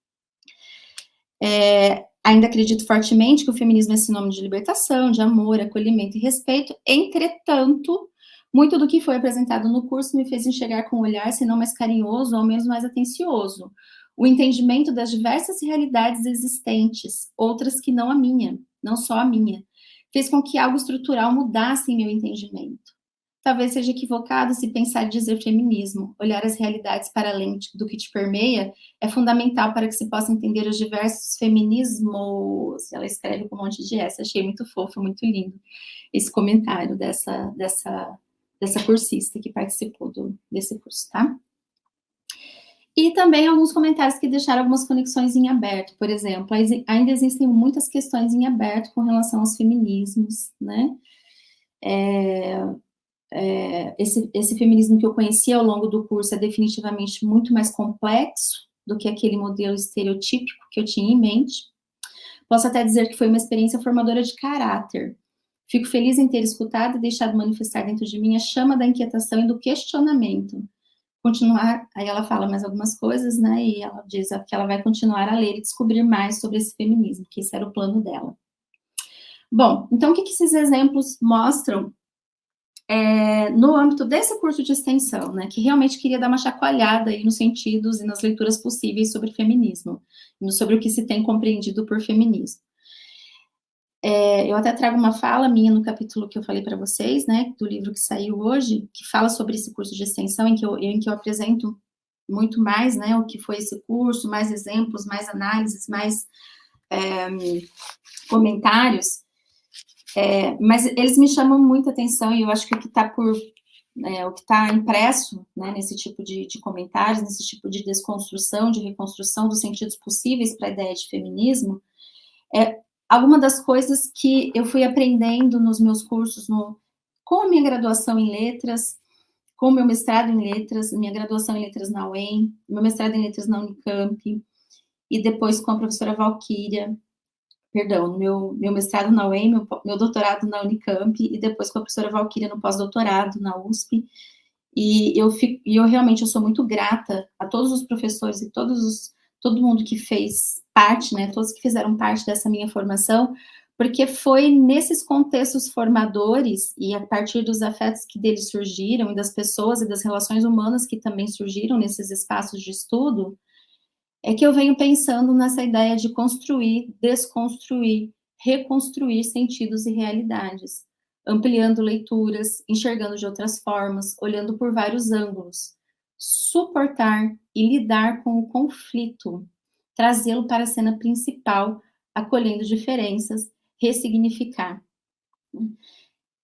Ainda acredito fortemente que o feminismo é sinônimo de libertação, de amor, acolhimento e respeito. Entretanto, muito do que foi apresentado no curso me fez enxergar com um olhar, se não mais carinhoso, ou ao menos mais atencioso, o entendimento das diversas realidades existentes, outras que não a minha, não só a minha, fez com que algo estrutural mudasse em meu entendimento. Talvez seja equivocado se pensar em dizer feminismo. Olhar as realidades para além do que te permeia é fundamental para que se possa entender os diversos feminismos. Ela escreve com um monte de S. Achei muito fofo, muito lindo esse comentário dessa cursista que participou desse curso, tá? E também alguns comentários que deixaram algumas conexões em aberto. Por exemplo, ainda existem muitas questões em aberto com relação aos feminismos, né? Esse feminismo que eu conheci ao longo do curso é definitivamente muito mais complexo do que aquele modelo estereotípico que eu tinha em mente. Posso até dizer que foi uma experiência formadora de caráter. Fico feliz em ter escutado e deixado manifestar dentro de mim a chama da inquietação e do questionamento. Aí ela fala mais algumas coisas, né, e ela diz que ela vai continuar a ler e descobrir mais sobre esse feminismo, que esse era o plano dela. Bom, então o que esses exemplos mostram no âmbito desse curso de extensão, né, que realmente queria dar uma chacoalhada aí nos sentidos e nas leituras possíveis sobre feminismo, sobre o que se tem compreendido por feminismo. Eu até trago uma fala minha no capítulo que eu falei para vocês, né, do livro que saiu hoje, que fala sobre esse curso de extensão, em que eu apresento muito mais, né, o que foi esse curso, mais exemplos, mais análises, mais comentários, mas eles me chamam muita atenção e eu acho que o que está impresso, né, nesse tipo de comentários, nesse tipo de desconstrução, de reconstrução dos sentidos possíveis para a ideia de feminismo, alguma das coisas que eu fui aprendendo nos meus cursos, com a minha graduação em letras, com o meu mestrado em letras, minha graduação em letras na UEM, meu mestrado em letras na Unicamp, e depois com a professora Valquíria, meu mestrado na UEM, meu doutorado na Unicamp, e depois com a professora Valquíria no pós-doutorado na USP, e eu realmente sou muito grata a todos os professores e todo mundo que fez parte, né, todos que fizeram parte dessa minha formação, porque foi nesses contextos formadores e a partir dos afetos que deles surgiram, e das pessoas e das relações humanas que também surgiram nesses espaços de estudo, é que eu venho pensando nessa ideia de construir, desconstruir, reconstruir sentidos e realidades, ampliando leituras, enxergando de outras formas, olhando por vários ângulos, suportar e lidar com o conflito, trazê-lo para a cena principal, acolhendo diferenças, ressignificar.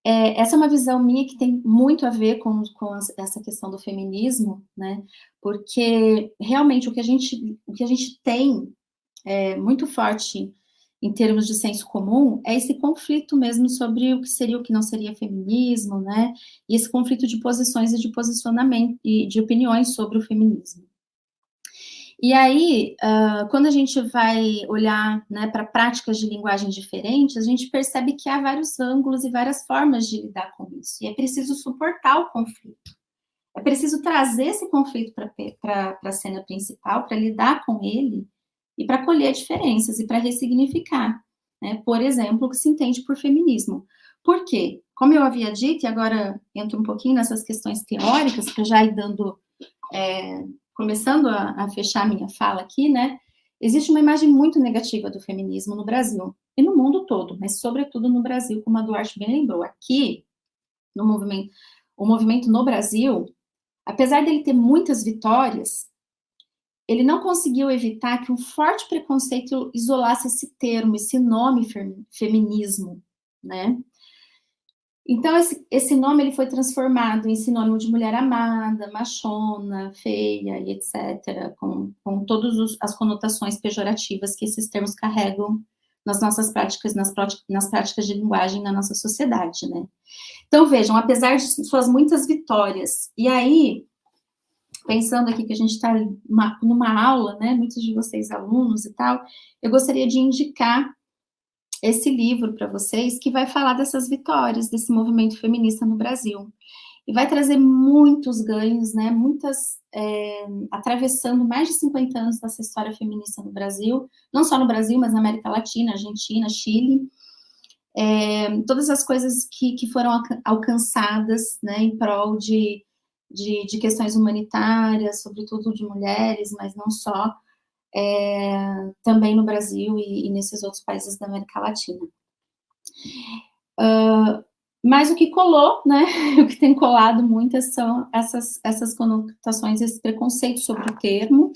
Essa é uma visão minha que tem muito a ver com essa questão do feminismo, né? Porque realmente o que a gente tem muito forte em termos de senso comum é esse conflito mesmo sobre o que seria o que não seria feminismo, né? E esse conflito de posições e de posicionamento e de opiniões sobre o feminismo. E aí, quando a gente vai olhar, né, para práticas de linguagem diferentes, a gente percebe que há vários ângulos e várias formas de lidar com isso. E é preciso suportar o conflito. É preciso trazer esse conflito para a cena principal, para lidar com ele e para colher diferenças e para ressignificar, né? Por exemplo, o que se entende por feminismo. Por quê? Como eu havia dito, e agora entro um pouquinho nessas questões teóricas, para já ir dando... começando a fechar minha fala aqui, né, existe uma imagem muito negativa do feminismo no Brasil, e no mundo todo, mas sobretudo no Brasil, como a Duarte bem lembrou. Aqui, o movimento no Brasil, apesar dele ter muitas vitórias, ele não conseguiu evitar que um forte preconceito isolasse esse termo, esse nome feminismo, né? Então, esse nome ele foi transformado em sinônimo de mulher amada, machona, feia e etc., com todas as conotações pejorativas que esses termos carregam nas nossas práticas, nas práticas de linguagem na nossa sociedade, né? Então, vejam, apesar de suas muitas vitórias, e aí, pensando aqui que a gente está numa aula, né, muitos de vocês alunos e tal, eu gostaria de indicar esse livro para vocês, que vai falar dessas vitórias desse movimento feminista no Brasil. E vai trazer muitos ganhos, né, atravessando mais de 50 anos dessa história feminista no Brasil, não só no Brasil, mas na América Latina, Argentina, Chile, todas as coisas que foram alcançadas, né, em prol de questões humanitárias, sobretudo de mulheres, mas não só, também no Brasil e nesses outros países da América Latina. Mas o que colou, né, o que tem colado muitas são essas conotações, esse preconceito sobre o termo,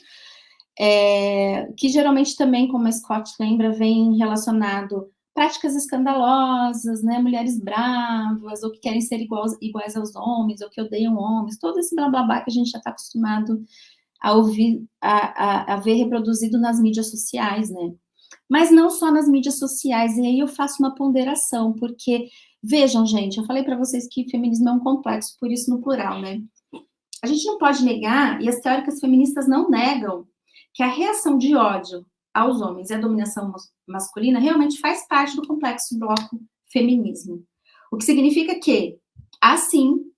que geralmente também, como a Scott lembra, vem relacionado práticas escandalosas, né, mulheres bravas, ou que querem ser iguais aos homens, ou que odeiam homens, todo esse blá blá blá que a gente já está acostumado a ouvir, a ver reproduzido nas mídias sociais, né? Mas não só nas mídias sociais, e aí eu faço uma ponderação, porque, vejam, gente, eu falei para vocês que feminismo é um complexo, por isso no plural, né? A gente não pode negar, e as teóricas feministas não negam, que a reação de ódio aos homens e a dominação masculina realmente faz parte do complexo bloco feminismo. O que significa que há, sim,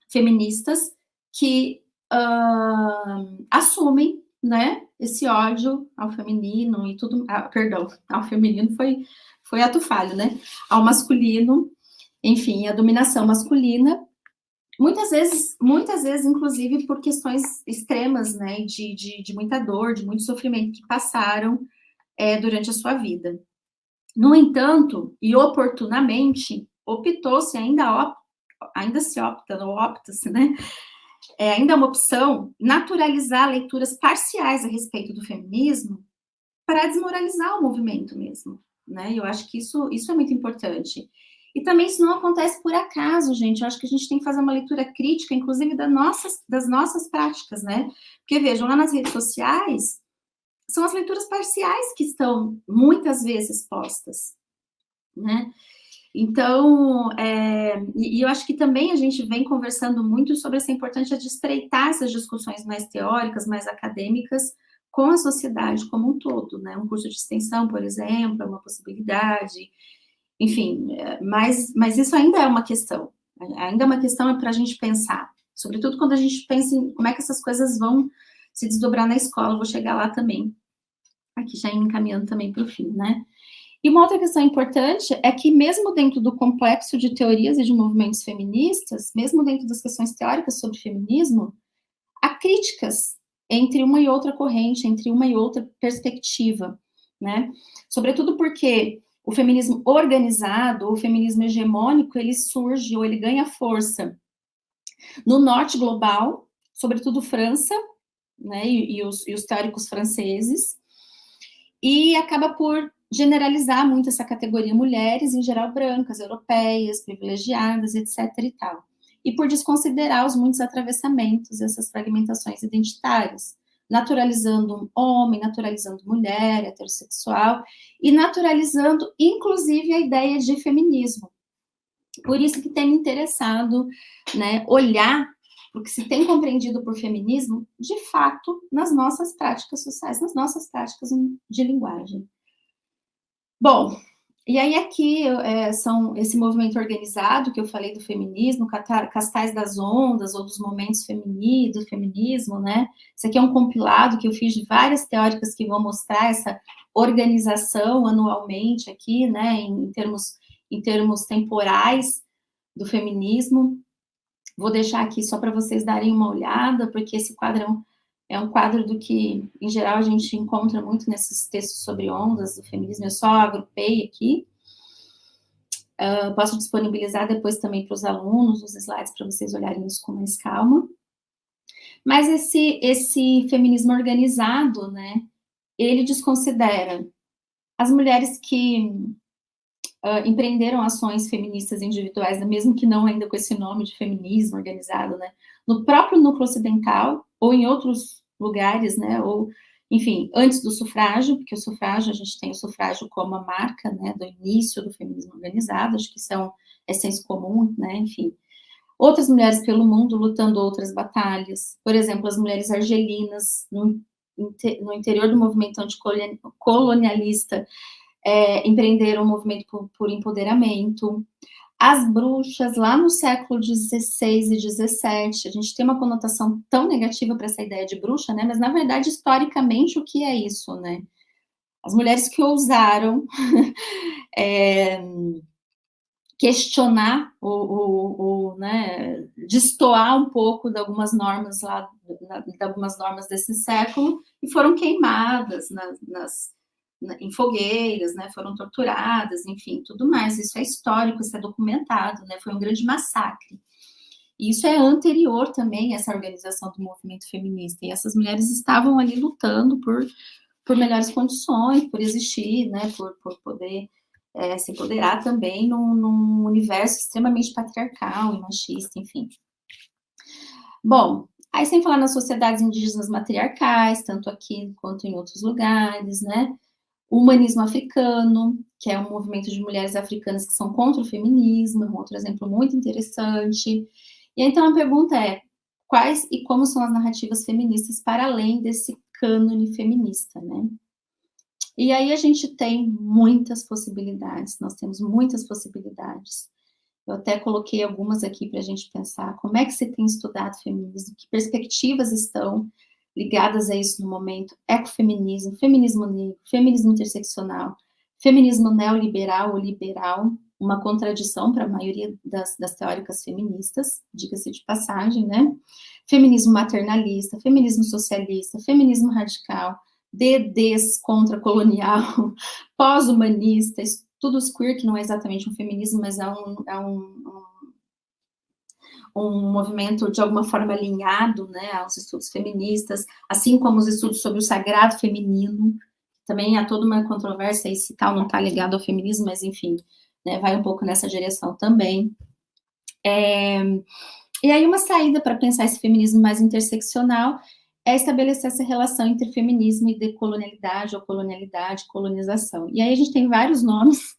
feministas que assumem, né, esse ódio ao feminino e tudo, perdão, ao feminino foi ato falho, né, ao masculino, enfim, a dominação masculina, muitas vezes, inclusive, por questões extremas, né, de muita dor, de muito sofrimento que passaram durante a sua vida. No entanto, e oportunamente, optou-se, ainda se opta-se, né, ainda é uma opção naturalizar leituras parciais a respeito do feminismo para desmoralizar o movimento mesmo, né? Eu acho que isso é muito importante. E também isso não acontece por acaso, gente. Eu acho que a gente tem que fazer uma leitura crítica, inclusive das nossas práticas, né? Porque, vejam, lá nas redes sociais, são as leituras parciais que estão muitas vezes postas, né? Então, e eu acho que também a gente vem conversando muito sobre essa importância de estreitar essas discussões mais teóricas, mais acadêmicas, com a sociedade como um todo, né? Um curso de extensão, por exemplo, é uma possibilidade, enfim, mas isso ainda é uma questão para a gente pensar, sobretudo quando a gente pensa em como é que essas coisas vão se desdobrar na escola, eu vou chegar lá também, aqui já encaminhando também para o fim, né? E uma outra questão importante é que, mesmo dentro do complexo de teorias e de movimentos feministas, mesmo dentro das questões teóricas sobre feminismo, há críticas entre uma e outra corrente, entre uma e outra perspectiva, né? Sobretudo porque o feminismo organizado, o feminismo hegemônico, ele surge ou ele ganha força no norte global, sobretudo França, né, e os teóricos franceses, e acaba por generalizar muito essa categoria mulheres, em geral brancas, europeias, privilegiadas, etc. e tal. E por desconsiderar os muitos atravessamentos, essas fragmentações identitárias, naturalizando homem, naturalizando mulher, heterossexual, e naturalizando, inclusive, a ideia de feminismo. Por isso que tem me interessado, né, olhar o que se tem compreendido por feminismo, de fato, nas nossas práticas sociais, nas nossas práticas de linguagem. Bom, e aí aqui são esse movimento organizado que eu falei do feminismo, Castais das Ondas, ou dos momentos do feminismo, né? Isso aqui é um compilado que eu fiz de várias teóricas que vão mostrar essa organização anualmente aqui, né, em termos temporais do feminismo. Vou deixar aqui só para vocês darem uma olhada, porque esse quadro é um quadro do que, em geral, a gente encontra muito nesses textos sobre ondas do feminismo. Eu só agrupei aqui. Posso disponibilizar depois também para os alunos os slides para vocês olharem isso com mais calma. Mas esse feminismo organizado, né, ele desconsidera as mulheres que empreenderam ações feministas individuais, mesmo que não ainda com esse nome de feminismo organizado, né, no próprio núcleo ocidental, ou em outros lugares, né, ou, enfim, antes do sufrágio, porque o sufrágio, a gente tem o sufrágio como a marca, né, do início do feminismo organizado, acho que é senso comum, né, enfim. Outras mulheres pelo mundo lutando outras batalhas, por exemplo, as mulheres argelinas, no interior do movimento anticolonialista, empreenderam um movimento por empoderamento. As bruxas, lá no século XVI e XVII, a gente tem uma conotação tão negativa para essa ideia de bruxa, né? Mas, na verdade, historicamente, o que é isso, né? As mulheres que ousaram questionar né, destoar um pouco de algumas normas lá, de algumas normas desse século, e foram queimadas em fogueiras, né, foram torturadas, enfim, tudo mais. Isso é histórico, isso é documentado, né, foi um grande massacre. E isso é anterior também a essa organização do movimento feminista, e essas mulheres estavam ali lutando por melhores condições, por existir, né, por poder se empoderar também num universo extremamente patriarcal e machista, enfim. Bom, aí sem falar nas sociedades indígenas matriarcais, tanto aqui quanto em outros lugares, né? O humanismo africano, que é um movimento de mulheres africanas que são contra o feminismo, é um outro exemplo muito interessante. E então a pergunta é, quais e como são as narrativas feministas para além desse cânone feminista, né? E aí a gente tem muitas possibilidades, nós temos muitas possibilidades. Eu até coloquei algumas aqui para a gente pensar como é que você tem estudado feminismo, que perspectivas estão ligadas a isso no momento, ecofeminismo, feminismo negro, feminismo interseccional, feminismo neoliberal ou liberal, uma contradição para a maioria das teóricas feministas, diga-se de passagem, né? Feminismo maternalista, feminismo socialista, feminismo radical, DDs contra-colonial, pós-humanista, estudos queer, que não é exatamente um feminismo, mas é um movimento de alguma forma alinhado, né, aos estudos feministas, assim como os estudos sobre o sagrado feminino. Também há toda uma controvérsia aí se tal não está ligado ao feminismo, mas enfim, né, vai um pouco nessa direção também. E aí uma saída para pensar esse feminismo mais interseccional é estabelecer essa relação entre feminismo e decolonialidade, ou colonialidade, colonização. E aí a gente tem vários nomes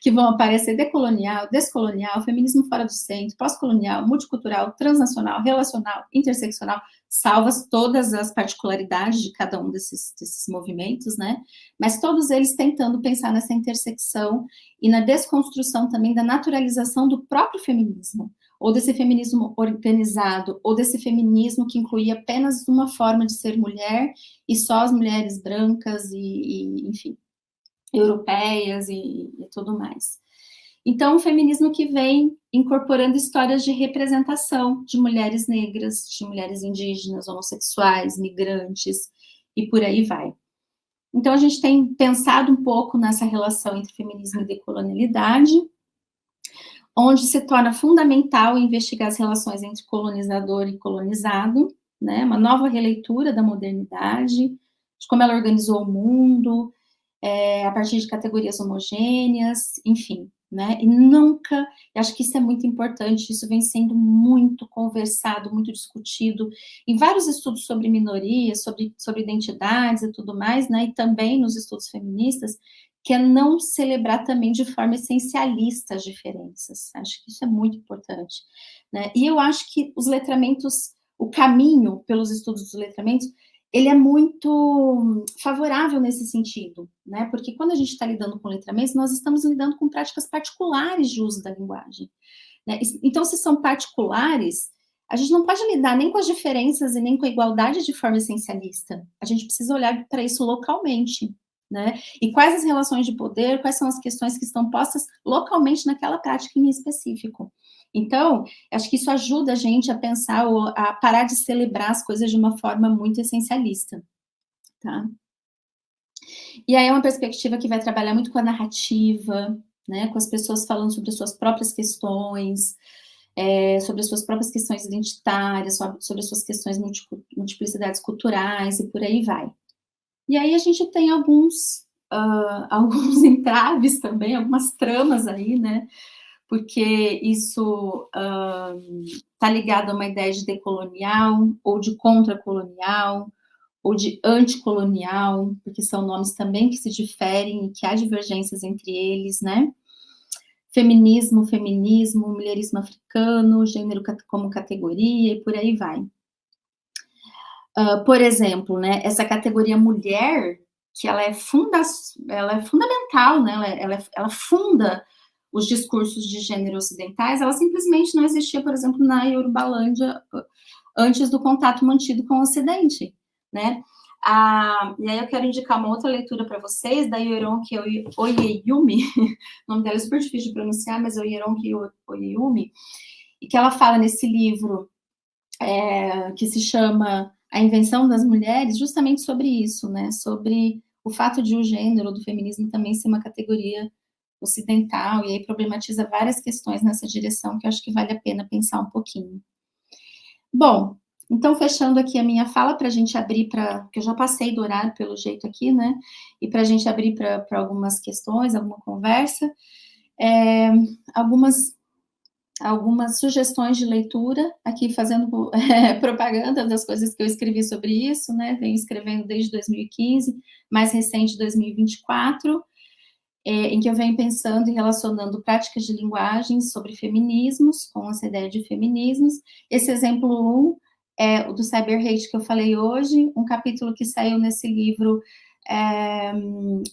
que vão aparecer: decolonial, descolonial, feminismo fora do centro, pós-colonial, multicultural, transnacional, relacional, interseccional, salvas todas as particularidades de cada um desses movimentos, né? Mas todos eles tentando pensar nessa intersecção e na desconstrução também da naturalização do próprio feminismo, ou desse feminismo organizado, ou desse feminismo que incluía apenas uma forma de ser mulher, e só as mulheres brancas, e enfim. europeias e tudo mais. Então, o feminismo que vem incorporando histórias de representação de mulheres negras, de mulheres indígenas, homossexuais, migrantes, e por aí vai. Então, a gente tem pensado um pouco nessa relação entre feminismo e decolonialidade, onde se torna fundamental investigar as relações entre colonizador e colonizado, né? Uma nova releitura da modernidade, de como ela organizou o mundo, a partir de categorias homogêneas, enfim, né? E nunca, eu acho que isso é muito importante, isso vem sendo muito conversado, muito discutido em vários estudos sobre minorias, sobre identidades e tudo mais, né? E também nos estudos feministas, que é não celebrar também de forma essencialista as diferenças. Acho que isso é muito importante, né? E eu acho que os letramentos, o caminho pelos estudos dos letramentos, ele é muito favorável nesse sentido, né? Porque quando a gente está lidando com letramentos, nós estamos lidando com práticas particulares de uso da linguagem, né? Então, se são particulares, a gente não pode lidar nem com as diferenças e nem com a igualdade de forma essencialista. A gente precisa olhar para isso localmente, né? E quais as relações de poder, quais são as questões que estão postas localmente naquela prática em específico. Então, acho que isso ajuda a gente a pensar, a parar de celebrar as coisas de uma forma muito essencialista, tá? E aí é uma perspectiva que vai trabalhar muito com a narrativa, né? Com as pessoas falando sobre as suas próprias questões, sobre as suas próprias questões identitárias, sobre as suas questões multiplicidades culturais e por aí vai. E aí a gente tem alguns entraves também, algumas tramas aí, né? Porque isso está ligado a uma ideia de decolonial, ou de contracolonial, ou de anticolonial, porque são nomes também que se diferem e que há divergências entre eles, né? Feminismo, mulherismo africano, gênero como categoria, e por aí vai. Por exemplo, né, essa categoria mulher, que ela é fundamental, né, ela funda os discursos de gênero ocidentais, ela simplesmente não existia, por exemplo, na Yorubalândia antes do contato mantido com o Ocidente, né? E aí eu quero indicar uma outra leitura para vocês, da Yoronke Oyeyumi, o nome dela é super difícil de pronunciar, mas é Yoronke Oyeyumi, e que ela fala nesse livro que se chama A Invenção das Mulheres, justamente sobre isso, né? Sobre o fato de o gênero do feminismo também ser uma categoria ocidental, e aí problematiza várias questões nessa direção que eu acho que vale a pena pensar um pouquinho. Bom, então fechando aqui a minha fala para a gente abrir porque eu já passei do horário pelo jeito aqui, né? E para a gente abrir para algumas questões, alguma conversa, algumas sugestões de leitura, aqui fazendo propaganda das coisas que eu escrevi sobre isso, né? Venho escrevendo desde 2015, mais recente 2024, em que eu venho pensando e relacionando práticas de linguagem sobre feminismos, com essa ideia de feminismos. Esse exemplo 1 é o do cyber hate que eu falei hoje, um capítulo que saiu nesse livro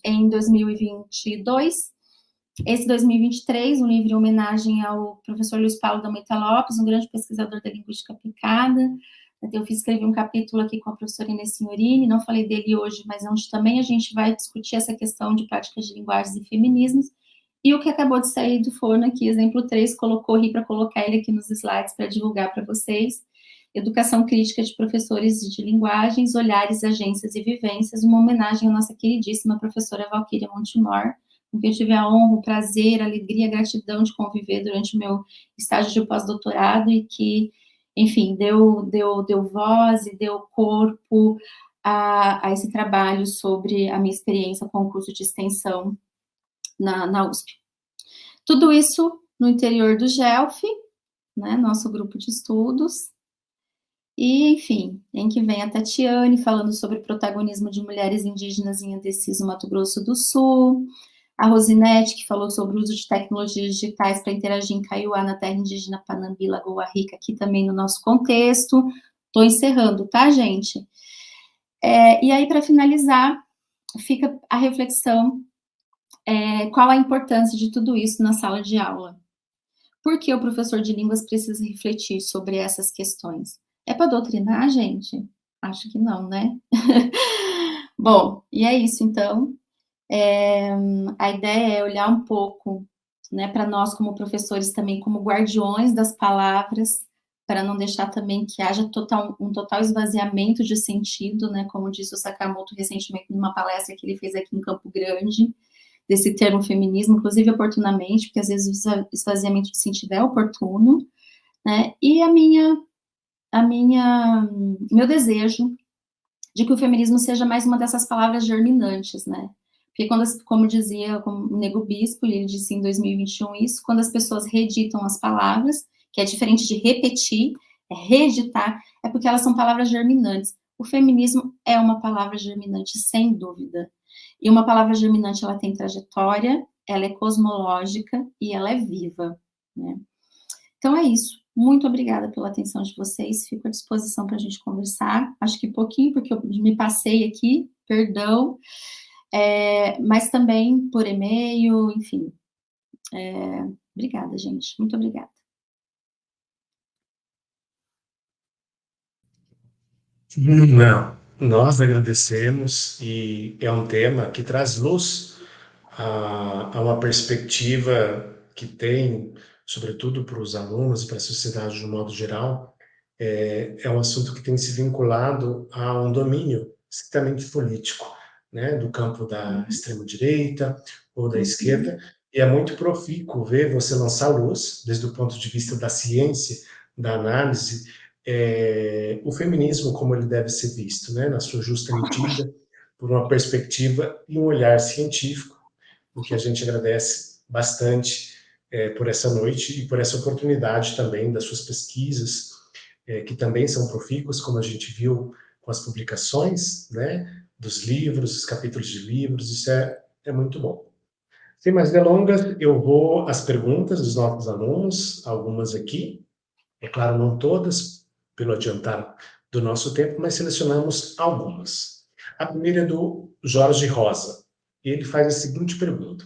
em 2022. Esse 2023, um livro em homenagem ao professor Luiz Paulo da Moita Lopes, um grande pesquisador da linguística aplicada. Eu escrevi um capítulo aqui com a professora Inês Signorini, não falei dele hoje, mas onde também a gente vai discutir essa questão de práticas de linguagens e feminismos. E o que acabou de sair do forno aqui, exemplo 3, corri para colocar ele aqui nos slides para divulgar para vocês. Educação crítica de professores de linguagens, olhares, agências e vivências, uma homenagem à nossa queridíssima professora Valquíria Montemor, com quem eu tive a honra, o prazer, a alegria, a gratidão de conviver durante o meu estágio de pós-doutorado e que, enfim, deu voz e deu corpo a esse trabalho sobre a minha experiência com o curso de extensão na USP. Tudo isso no interior do GELF, né, nosso grupo de estudos. E, enfim, em que vem a Tatiane falando sobre o protagonismo de mulheres indígenas em Andeciso, Mato Grosso do Sul, a Rosinete, que falou sobre o uso de tecnologias digitais para interagir em Kaiowá, na terra indígena Panambi, Lagoa Rica, aqui também no nosso contexto. Estou encerrando, tá, gente? E aí, para finalizar, fica a reflexão, qual a importância de tudo isso na sala de aula? Por que o professor de línguas precisa refletir sobre essas questões? É para doutrinar, gente? Acho que não, né? Bom, e é isso, então. A ideia é olhar um pouco, né, para nós como professores também, como guardiões das palavras, para não deixar também que haja um total esvaziamento de sentido, né, como disse o Sakamoto recentemente numa palestra que ele fez aqui em Campo Grande, desse termo feminismo, inclusive oportunamente, porque às vezes o esvaziamento de sentido é oportuno, né, e meu desejo de que o feminismo seja mais uma dessas palavras germinantes, né, porque como dizia o Nego Bispo, e ele disse em 2021 isso, quando as pessoas reeditam as palavras, que é diferente de repetir, é reeditar, é porque elas são palavras germinantes. O feminismo é uma palavra germinante, sem dúvida. E uma palavra germinante, ela tem trajetória, ela é cosmológica e ela é viva, né? Então é isso. Muito obrigada pela atenção de vocês. Fico à disposição para a gente conversar. Acho que pouquinho, porque eu me passei aqui, perdão. Mas também por e-mail, enfim. Obrigada, gente. Muito obrigada. Não, nós agradecemos e é um tema que traz luz a uma perspectiva que tem, sobretudo para os alunos e para a sociedade de um modo geral, é um assunto que tem se vinculado a um domínio estritamente político, né, do campo da extrema-direita ou da esquerda, e é muito profícuo ver você lançar luz, desde o ponto de vista da ciência, da análise, o feminismo como ele deve ser visto, né, na sua justa medida, por uma perspectiva e um olhar científico, o que a gente agradece bastante por essa noite e por essa oportunidade também das suas pesquisas, que também são profícuas, como a gente viu com as publicações, né, dos livros, os capítulos de livros, isso é muito bom. Sem mais delongas, eu vou às perguntas dos nossos alunos, algumas aqui, é claro, não todas, pelo adiantar do nosso tempo, mas selecionamos algumas. A primeira é do Jorge Rosa, e ele faz a seguinte pergunta: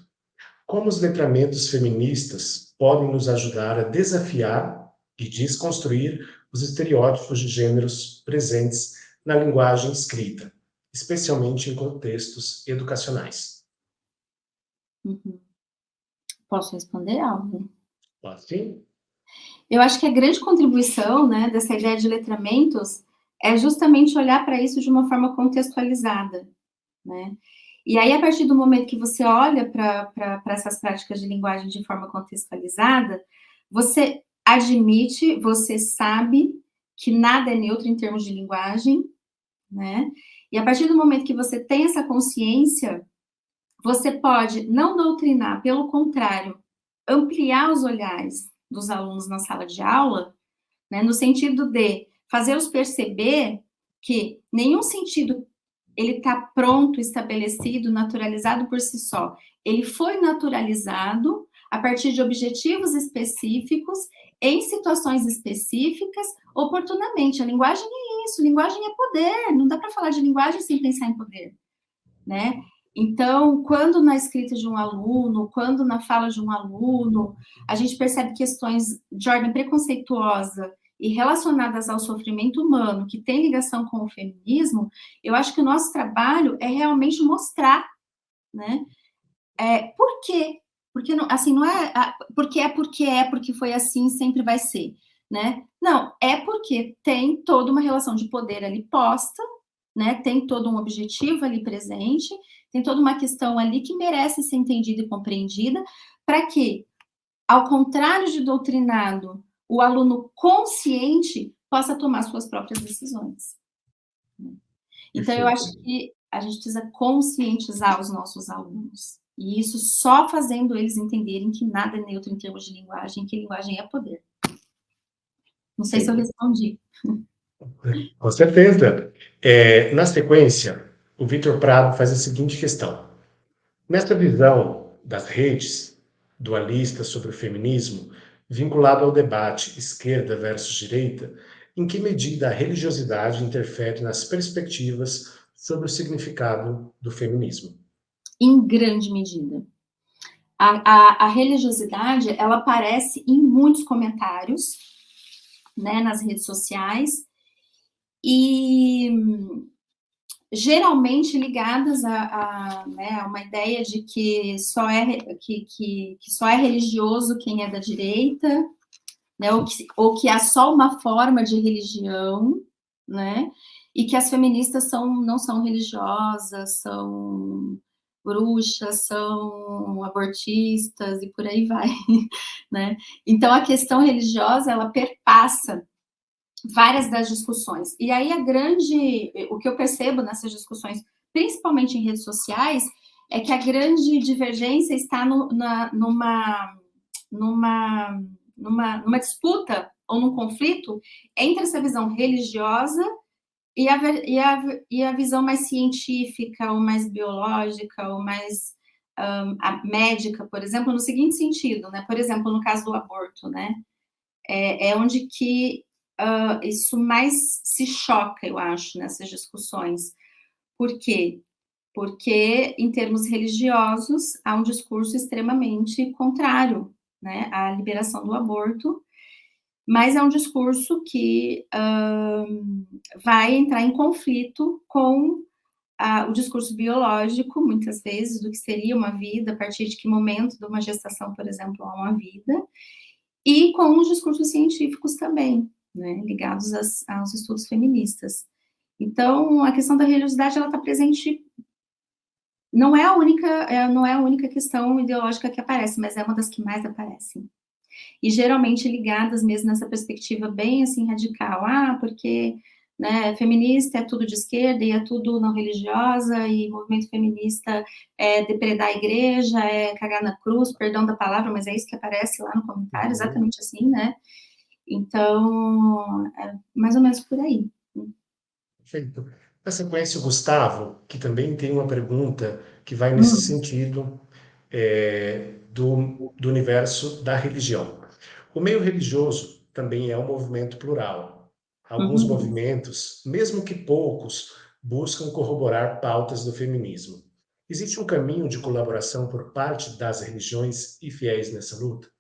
como os letramentos feministas podem nos ajudar a desafiar e desconstruir os estereótipos de gêneros presentes na linguagem escrita, especialmente em contextos educacionais? Posso responder algo? Pode sim? Eu acho que a grande contribuição, né, dessa ideia de letramentos é justamente olhar para isso de uma forma contextualizada, né? E aí, a partir do momento que você olha para essas práticas de linguagem de forma contextualizada, você admite, você sabe que nada é neutro em termos de linguagem, né? E a partir do momento que você tem essa consciência, você pode não doutrinar, pelo contrário, ampliar os olhares dos alunos na sala de aula, né, no sentido de fazê-los perceber que nenhum sentido ele está pronto, estabelecido, naturalizado por si só. Ele foi naturalizado a partir de objetivos específicos, em situações específicas, oportunamente. A linguagem é isso, linguagem é poder, não dá para falar de linguagem sem pensar em poder, né? Então, quando na escrita de um aluno, quando na fala de um aluno, a gente percebe questões de ordem preconceituosa e relacionadas ao sofrimento humano, que tem ligação com o feminismo, eu acho que o nosso trabalho é realmente mostrar, né? Por quê? Porque não, assim, não é porque foi assim, sempre vai ser, né? Não, é porque tem toda uma relação de poder ali posta, né? Tem todo um objetivo ali presente, tem toda uma questão ali que merece ser entendida e compreendida, para que, ao contrário de doutrinado, o aluno consciente possa tomar suas próprias decisões. Então, eu acho que a gente precisa conscientizar os nossos alunos. E isso só fazendo eles entenderem que nada é neutro em termos de linguagem, que linguagem é poder. Não sei se eu respondi. Com certeza. Na sequência, o Vitor Prado faz a seguinte questão: nesta visão das redes dualistas sobre o feminismo, vinculado ao debate esquerda versus direita, em que medida a religiosidade interfere nas perspectivas sobre o significado do feminismo? Em grande medida. A religiosidade, ela aparece em muitos comentários, né, nas redes sociais, e geralmente ligadas né, a uma ideia de que só é religioso quem é da direita, né, ou que há só uma forma de religião, né, e que as feministas não são religiosas, são bruxas, são abortistas e por aí vai, né? Então a questão religiosa ela perpassa várias das discussões. E aí o que eu percebo nessas discussões, principalmente em redes sociais, é que a grande divergência está numa disputa ou num conflito entre essa visão religiosa e a visão mais científica, ou mais biológica, ou mais a médica, por exemplo, no seguinte sentido, né? Por exemplo, no caso do aborto, né? É onde que isso mais se choca, eu acho, nessas discussões. Por quê? Porque, em termos religiosos, há um discurso extremamente contrário, né, à liberação do aborto, mas é um discurso que vai entrar em conflito com o discurso biológico, muitas vezes, do que seria uma vida, a partir de que momento de uma gestação, por exemplo, há uma vida, e com os discursos científicos também, né, ligados aos estudos feministas. Então, a questão da religiosidade, ela está presente, não é a única questão ideológica que aparece, mas é uma das que mais aparecem. E geralmente ligadas mesmo nessa perspectiva bem, assim, radical. Porque, né, feminista é tudo de esquerda e é tudo não religiosa, e movimento feminista é depredar a igreja, é cagar na cruz, perdão da palavra, mas é isso que aparece lá no comentário, exatamente assim, né? Então, é mais ou menos por aí. Perfeito. Você conhece o Gustavo, que também tem uma pergunta que vai nesse sentido do universo da religião. O meio religioso também é um movimento plural. Alguns movimentos, mesmo que poucos, buscam corroborar pautas do feminismo. Existe um caminho de colaboração por parte das religiões e fiéis nessa luta?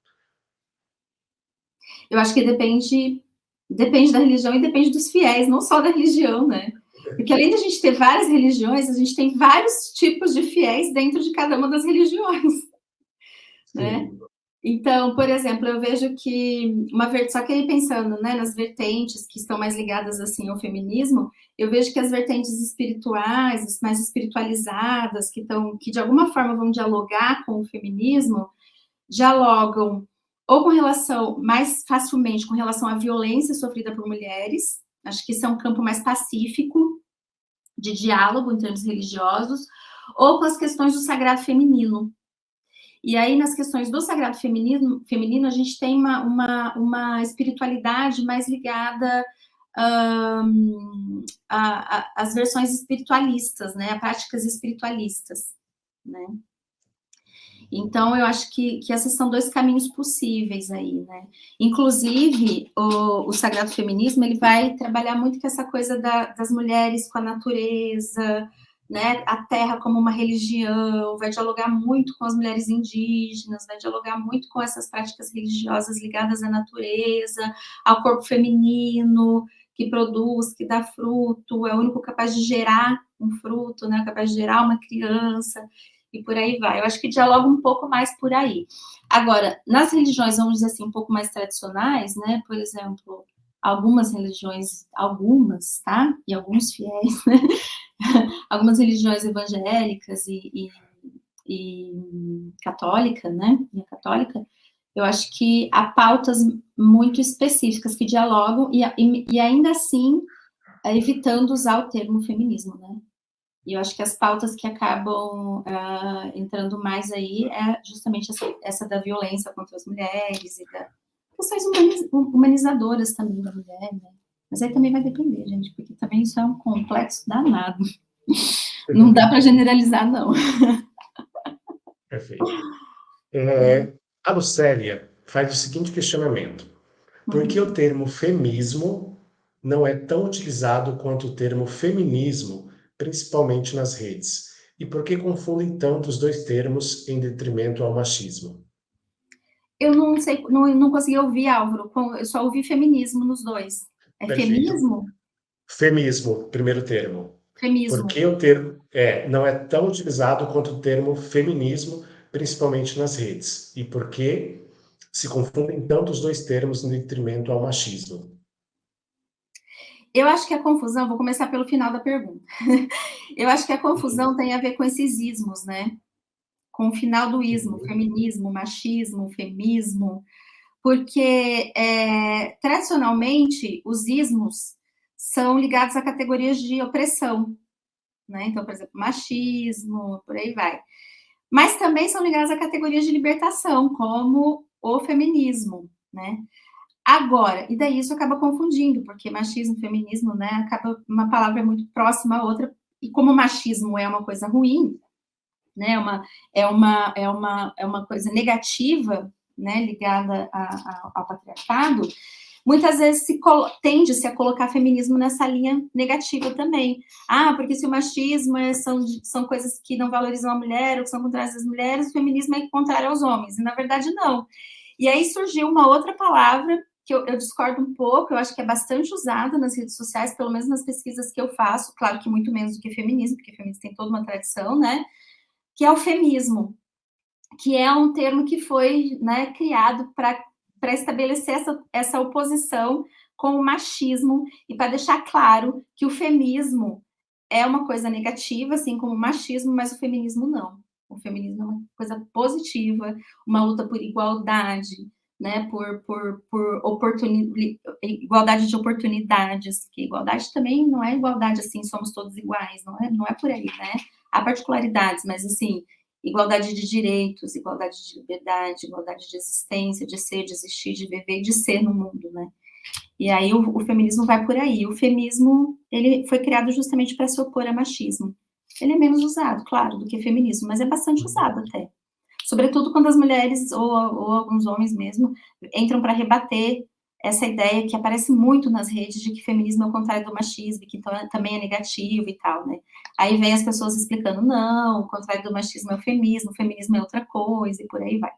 Eu acho que depende da religião e depende dos fiéis, não só da religião, né? Porque além de a gente ter várias religiões, a gente tem vários tipos de fiéis dentro de cada uma das religiões, né? Então, por exemplo, eu vejo que só que aí pensando, né, nas vertentes que estão mais ligadas assim ao feminismo, eu vejo que as vertentes espirituais, mais espiritualizadas, que de alguma forma vão dialogar com o feminismo, dialogam ou com relação, mais facilmente, com relação à violência sofrida por mulheres. Acho que isso é um campo mais pacífico de diálogo em termos religiosos, ou com as questões do sagrado feminino. E aí, nas questões do sagrado feminino, a gente tem uma espiritualidade mais ligada às versões espiritualistas, né, a práticas espiritualistas, né? Então, eu acho que esses são dois caminhos possíveis aí, né? Inclusive, o Sagrado Feminismo, ele vai trabalhar muito com essa coisa das mulheres com a natureza, né? A terra como uma religião, vai dialogar muito com as mulheres indígenas, vai dialogar muito com essas práticas religiosas ligadas à natureza, ao corpo feminino, que produz, que dá fruto, é o único capaz de gerar um fruto, né? Capaz de gerar uma criança, e por aí vai. Eu acho que dialoga um pouco mais por aí. Agora, nas religiões, vamos dizer assim, um pouco mais tradicionais, né? Por exemplo, algumas religiões, tá? E alguns fiéis, né? Algumas religiões evangélicas e católica, né? E a católica, eu acho que há pautas muito específicas que dialogam e ainda assim evitando usar o termo feminismo, né? E eu acho que as pautas que acabam entrando mais aí é justamente essa da violência contra as mulheres e das questões humanizadoras também da mulher, né? Mas aí também vai depender, gente, porque também isso é um complexo danado. Não dá para generalizar, não. Perfeito. A Lucélia faz o seguinte questionamento: por que o termo feminismo não é tão utilizado quanto o termo feminismo, principalmente nas redes? E por que confundem tanto os dois termos em detrimento ao machismo? Eu não sei, não consegui ouvir, Álvaro. Eu só ouvi feminismo nos dois. É Perfeito. feminismo? Feminismo, primeiro termo. Femismo. Porque o termo não é tão utilizado quanto o termo feminismo, principalmente nas redes. E por que se confundem tanto os dois termos no detrimento ao machismo? Eu acho que a confusão, vou começar pelo final da pergunta. Eu acho que a confusão tem a ver com esses ismos, né? Com o final do ismo, Uhum. feminismo, machismo, femismo, porque tradicionalmente os ismos são ligados a categorias de opressão, né? Então, por exemplo, machismo, por aí vai. Mas também são ligados a categorias de libertação, como o feminismo, né? Agora, e daí isso acaba confundindo, porque machismo, feminismo, né, acaba uma palavra muito próxima à outra, e como machismo é uma coisa ruim, né, é uma coisa negativa, né, ligada ao patriarcado, muitas vezes tende-se a colocar feminismo nessa linha negativa também. Ah, porque se o machismo são coisas que não valorizam a mulher, ou que são contrárias às mulheres, o feminismo é contrário aos homens, e na verdade não. E aí surgiu uma outra palavra que eu discordo um pouco, eu acho que é bastante usada nas redes sociais, pelo menos nas pesquisas que eu faço, claro que muito menos do que feminismo, porque feminismo tem toda uma tradição, né, que é o femismo, que é um termo que foi, né, criado para estabelecer essa oposição com o machismo e para deixar claro que o feminismo é uma coisa negativa, assim como o machismo, mas o feminismo não. O feminismo é uma coisa positiva, uma luta por igualdade, né, por igualdade de oportunidades, que igualdade também não é igualdade assim, somos todos iguais, não é por aí, né? Há particularidades, mas assim, igualdade de direitos, igualdade de liberdade, igualdade de existência, de ser, de existir, de viver e de ser no mundo, né? E aí o feminismo vai por aí. O feminismo, ele foi criado justamente para se opor ao machismo. Ele é menos usado, claro, do que feminismo, mas é bastante usado até. Sobretudo quando as mulheres, ou alguns homens mesmo, entram para rebater essa ideia que aparece muito nas redes de que feminismo é o contrário do machismo, que também é negativo e tal, né? Aí vem as pessoas explicando, não, o contrário do machismo é o feminismo é outra coisa, e por aí vai.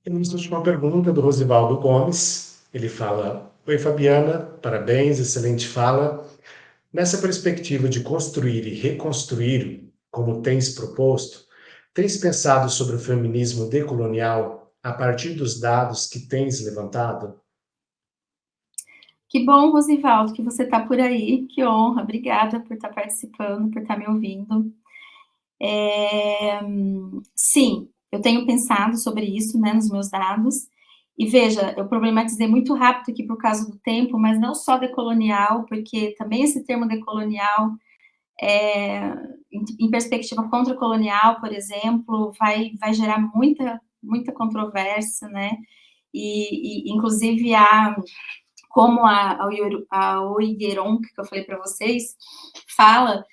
Temos a última pergunta do Rosivaldo Gomes. Ele fala: Oi, Fabiana, parabéns, excelente fala. Nessa perspectiva de construir e reconstruir, como tens proposto, tens pensado sobre o feminismo decolonial a partir dos dados que tens levantado? Que bom, Rosivaldo, que você está por aí, que honra, obrigada por estar participando, por estar me ouvindo. Sim, eu tenho pensado sobre isso, né, nos meus dados, e veja, eu problematizei muito rápido aqui por causa do tempo, mas não só decolonial, porque também esse termo decolonial, em perspectiva contra-colonial, por exemplo, vai gerar muita controvérsia, né, e inclusive como a Oigueron, que eu falei para vocês, fala,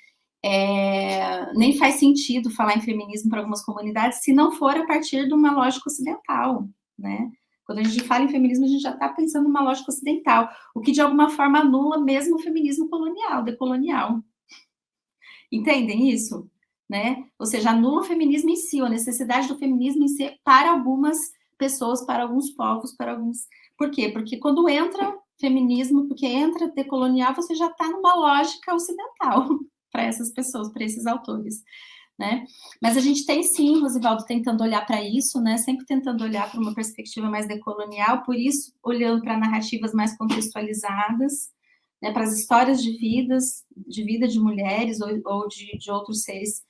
nem faz sentido falar em feminismo para algumas comunidades se não for a partir de uma lógica ocidental, né? Quando a gente fala em feminismo, a gente já está pensando numa lógica ocidental, o que de alguma forma anula mesmo o feminismo colonial, decolonial. Entendem isso? Né? Ou seja, anula o feminismo em si, a necessidade do feminismo em si para algumas pessoas, para alguns povos, para alguns... Por quê? Porque quando entra feminismo, porque entra decolonial, você já está numa lógica ocidental para essas pessoas, para esses autores, né? Mas a gente tem sim, Rosivaldo, tentando olhar para isso, né? Sempre tentando olhar para uma perspectiva mais decolonial, por isso olhando para narrativas mais contextualizadas, né? Para as histórias de vida de mulheres ou de outros seres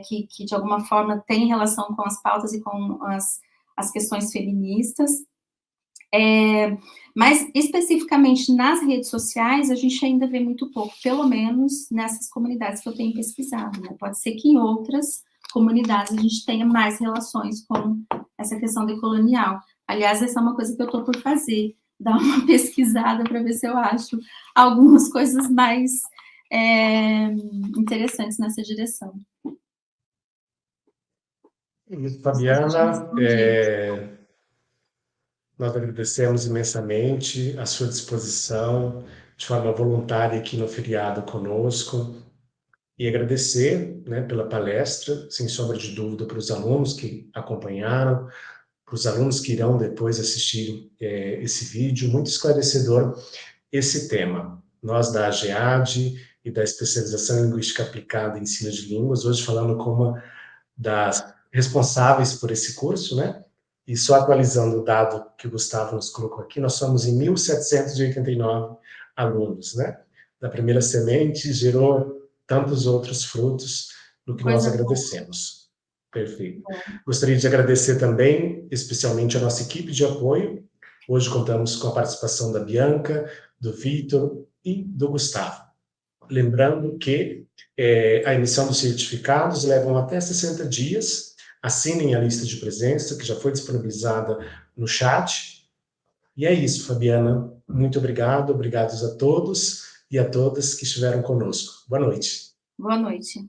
que de alguma forma têm relação com as pautas e com as questões feministas. Mas, especificamente nas redes sociais, a gente ainda vê muito pouco, pelo menos nessas comunidades que eu tenho pesquisado, né? Pode ser que em outras comunidades a gente tenha mais relações com essa questão decolonial. Aliás, essa é uma coisa que eu estou por fazer, dar uma pesquisada para ver se eu acho algumas coisas mais interessantes nessa direção. Fabiana, nós agradecemos imensamente a sua disposição de forma voluntária aqui no feriado conosco e agradecer, né, pela palestra, sem sombra de dúvida, para os alunos que acompanharam, para os alunos que irão depois assistir esse vídeo, muito esclarecedor esse tema. nós da AGEAD e da especialização em linguística aplicada em ensino de línguas, hoje falando como uma das responsáveis por esse curso, né? E só atualizando o dado que o Gustavo nos colocou aqui, nós somos em 1.789 alunos, né? Da primeira semente gerou tantos outros frutos, no que nós agradecemos. Perfeito. Gostaria de agradecer também, especialmente, a nossa equipe de apoio. Hoje contamos com a participação da Bianca, do Vitor e do Gustavo. Lembrando que a emissão dos certificados levam até 60 dias. Assinem a lista de presença, que já foi disponibilizada no chat. E é isso, Fabiana. Muito obrigado. Obrigados a todos e a todas que estiveram conosco. Boa noite. Boa noite.